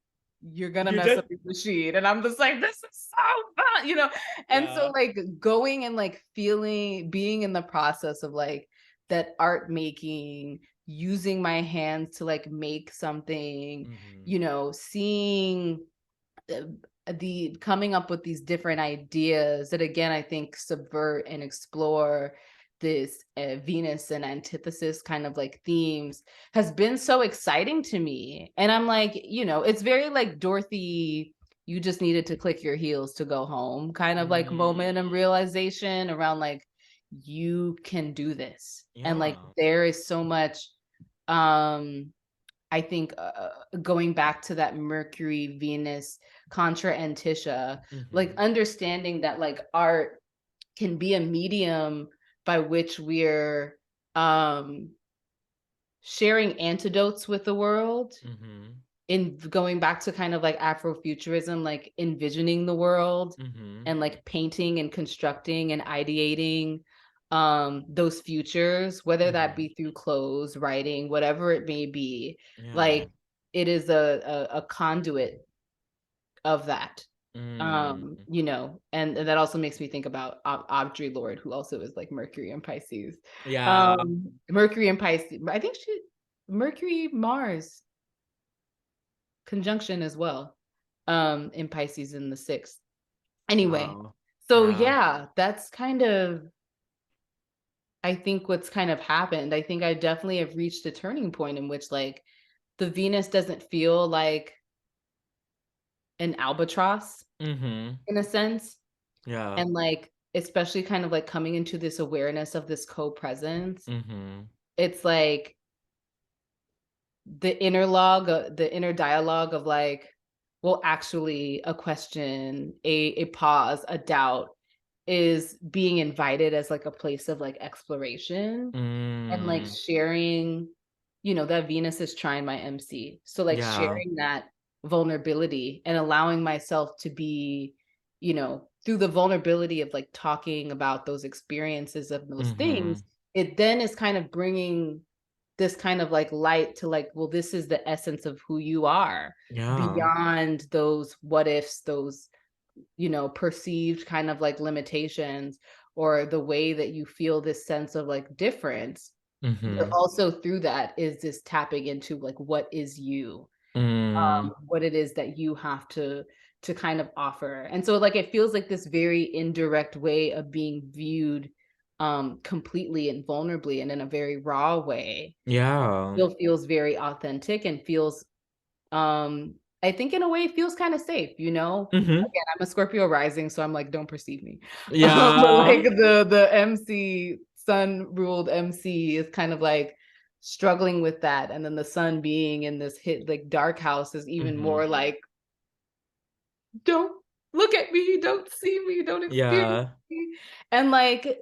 Speaker 2: you're gonna
Speaker 1: You
Speaker 2: mess
Speaker 1: just
Speaker 2: up your machine. And I'm just like, this is so fun. And so
Speaker 1: yeah.
Speaker 2: like going and like feeling being in the process of like that art making, using my hands to like make something,
Speaker 1: Mm-hmm.
Speaker 2: seeing uh, the coming up with these different ideas that again I think subvert and explore this Venus and antithesis kind of like themes has been so exciting to me. And I'm like, it's very like Dorothy, you just needed to click your heels to go home kind of like moment and
Speaker 1: Mm.
Speaker 2: realization around like you can do this. And like
Speaker 1: Yeah.
Speaker 2: there is so much um I think going back to that Mercury Venus contra Antisha, like
Speaker 1: Mm-hmm.
Speaker 2: understanding that like art can be a medium by which we're um sharing antidotes with the world,
Speaker 1: Mm-hmm.
Speaker 2: in going back to kind of like Afrofuturism, like envisioning the world
Speaker 1: Mm-hmm.
Speaker 2: and like painting and constructing and ideating those futures, whether that
Speaker 1: Mm-hmm.
Speaker 2: be through clothes, writing, whatever it may be.
Speaker 1: Yeah.
Speaker 2: Like it is a conduit of that.
Speaker 1: Mm.
Speaker 2: And that also makes me think about Audrey Lorde, who also is like Mercury and Pisces.
Speaker 1: Yeah.
Speaker 2: Mercury and Pisces, I think she Mercury Mars conjunction as well, in Pisces in the sixth. Anyway,
Speaker 1: Wow.
Speaker 2: so
Speaker 1: Yeah.
Speaker 2: yeah, that's kind of, I think what's kind of happened. I think I definitely have reached a turning point in which like the Venus doesn't feel like an albatross
Speaker 1: Mm-hmm.
Speaker 2: in a sense.
Speaker 1: Yeah.
Speaker 2: And like, especially kind of like coming into this awareness of this co-presence,
Speaker 1: Mm-hmm.
Speaker 2: it's like the inner dialogue of like, well, actually, a question, a pause, a doubt is being invited as like a place of like exploration and like
Speaker 1: Mm.
Speaker 2: sharing, that Venus is trying my MC. So like
Speaker 1: Yeah.
Speaker 2: sharing that vulnerability and allowing myself to be, through the vulnerability of like talking about those experiences of those
Speaker 1: Mm-hmm.
Speaker 2: things, it then is kind of bringing this kind of like light to like, well, this is the essence of who you are
Speaker 1: Yeah.
Speaker 2: beyond those what ifs, those, perceived kind of like limitations or the way that you feel this sense of like difference. But
Speaker 1: Mm-hmm.
Speaker 2: also through that is this tapping into like what is you,
Speaker 1: Mm.
Speaker 2: what it is that you have to kind of offer. And so like it feels like this very indirect way of being viewed completely and vulnerably and in a very raw way.
Speaker 1: Yeah.
Speaker 2: Still feels very authentic and feels I think in a way it feels kind of safe,
Speaker 1: Mm-hmm.
Speaker 2: Again, I'm a Scorpio rising, so I'm like, don't perceive me. But like
Speaker 1: Yeah.
Speaker 2: the MC, sun ruled MC is kind of like struggling with that. And then the sun being in this hit like dark house is even
Speaker 1: Mm-hmm.
Speaker 2: more like, don't look at me, don't see me, don't experience
Speaker 1: Yeah.
Speaker 2: me. And like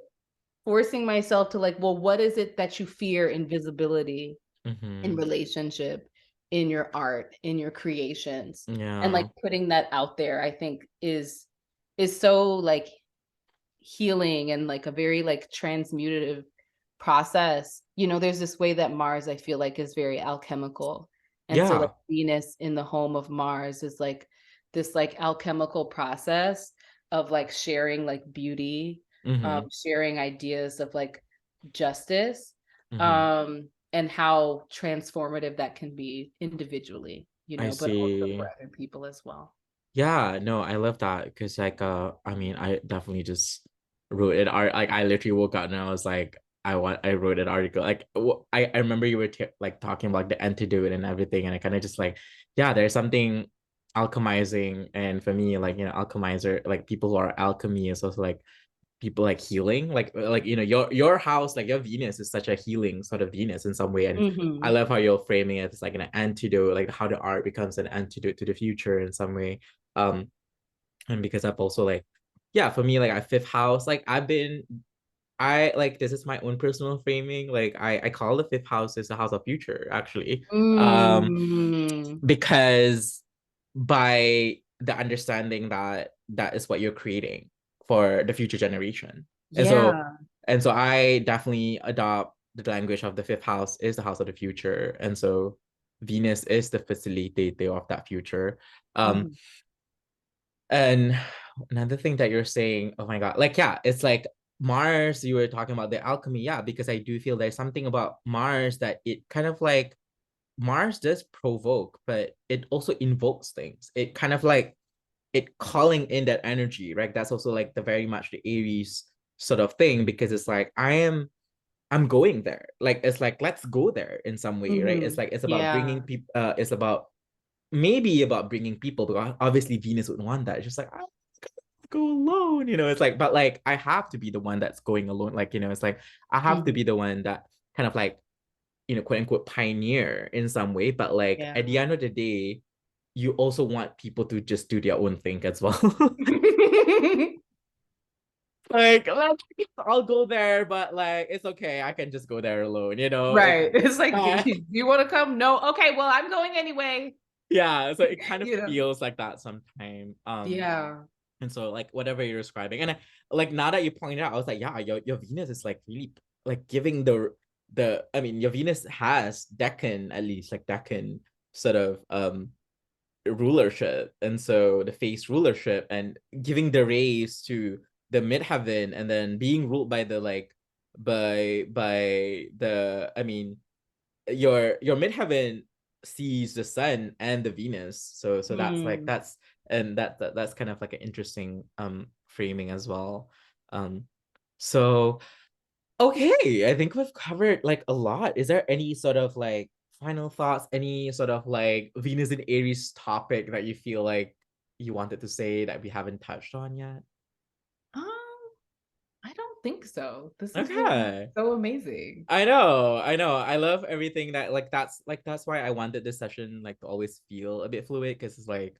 Speaker 2: forcing myself to like, well, what is it that you fear in visibility, in
Speaker 1: Mm-hmm.
Speaker 2: relationship, in your art, in your creations? And like
Speaker 1: Yeah.
Speaker 2: putting that out there, I think is so like healing and like a very like transmutative process. There's this way that Mars, I feel like, is very alchemical. And so like
Speaker 1: Yeah.
Speaker 2: Venus in the home of Mars is like this like alchemical process of like sharing like beauty,
Speaker 1: Mm-hmm.
Speaker 2: sharing ideas of like justice,
Speaker 1: Mm-hmm.
Speaker 2: and how transformative that can be individually,
Speaker 1: I
Speaker 2: but also
Speaker 1: see.
Speaker 2: for other people as well.
Speaker 1: Yeah, no, I love that because like I mean I definitely just wrote it art like I literally woke up and I was like I wrote an article like I remember you were like talking about the antidote and everything and I kind of just like yeah there's something alchemizing and for me like alchemizer like people who are alchemy is also like people like healing like your house like your Venus is such a healing sort of Venus in some way and I
Speaker 2: Hmm.
Speaker 1: love how you're framing it as like an antidote like how the art becomes an antidote to the future in some way um and because I've also like yeah for me like I fifth house like I've been I like this is my own personal framing. Like I call the fifth house is the house of future, actually.
Speaker 2: Mm.
Speaker 1: Because by the understanding that that is what you're creating for the future generation. And so
Speaker 2: Yeah.
Speaker 1: I definitely adopt the language of the fifth house is the house of the future. And so Venus is the facilitator of that future. Um,
Speaker 2: Mm.
Speaker 1: and another thing that you're saying, oh my God, like, yeah, it's like Mars, you were talking about the alchemy. Yeah, because I do feel there's something about Mars that it kind of like, Mars does provoke, but it also invokes things. It kind of like, it calling in that energy, right? That's also like the very much the Aries sort of thing, because it's like, I'm going there. Like, it's like, let's go there in some way, right? It's
Speaker 2: Mm-hmm.
Speaker 1: like, it's about bringing
Speaker 2: Yeah.
Speaker 1: people, it's about maybe about bringing people, because obviously Venus would want that. It's just like, I go alone, it's like, but like I have to be the one that's going alone. Like, it's like I have to
Speaker 2: Mm-hmm.
Speaker 1: be the one that kind of like, quote unquote pioneer in some way. But like
Speaker 2: Yeah.
Speaker 1: at the end of the day, you also want people to just do their own thing as well. Like, I'll go there, but like it's okay. I can just go there alone, It's
Speaker 2: Right. It's like,
Speaker 1: uh,
Speaker 2: do you want to come? No. Okay. Well, I'm going anyway.
Speaker 1: yeah, so it kind of
Speaker 2: You know.
Speaker 1: feels like that sometimes.
Speaker 2: Yeah.
Speaker 1: And so like whatever you're describing, and like now that you pointed out, I was like, yeah, your Venus is like really like giving the I mean, your Venus has Decan, at least like Decan sort of rulership, and so the face rulership and giving the rays to the midheaven, and then being ruled by the like by the, I mean, your midheaven sees the sun and the Venus. So that's like
Speaker 2: Mm.
Speaker 1: that's and that's kind of like an interesting framing as well. Um so okay, I think we've covered like a lot. Is there any sort of like final thoughts, any sort of like Venus and Aries topic that you feel like you wanted to say that we haven't touched on yet?
Speaker 2: Um, I don't think so. This has been
Speaker 1: Okay.
Speaker 2: so amazing.
Speaker 1: I know, I know. I love everything that that's why I wanted this session like to always feel a bit fluid, because it's like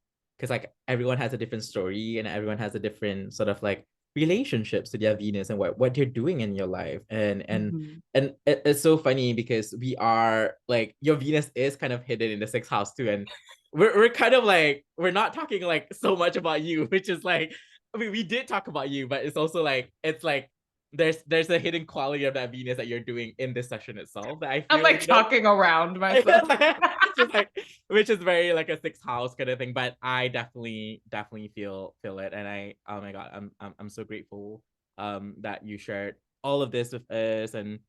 Speaker 1: everyone has a different story and everyone has a different sort of like relationships to their Venus and what they're doing in your life.
Speaker 2: Mhm.
Speaker 1: And it's so funny because we are like your Venus is kind of hidden in the sixth house too. And we're kind of like we're not talking like so much about you, which is like, I mean, we did talk about you, but it's also like it's like there's a hidden quality of that Venus that you're doing in this session itself that I
Speaker 2: I'm
Speaker 1: feel,
Speaker 2: like talking around myself.
Speaker 1: just like which is very like a sixth house kind of thing. But I definitely feel it, and I, oh my God, I'm so grateful that you shared all of this with us, and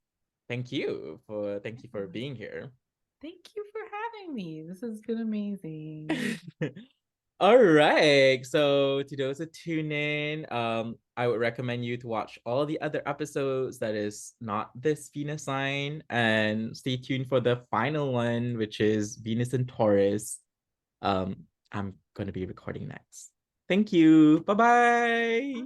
Speaker 1: thank you for being here.
Speaker 2: Thank you for having me. This has been amazing.
Speaker 1: All right. So to those who tune in, I would recommend you to watch all the other episodes that is not this Venus sign, and stay tuned for the final one, which is Venus and Taurus. I'm gonna be recording next. Thank you. Bye bye.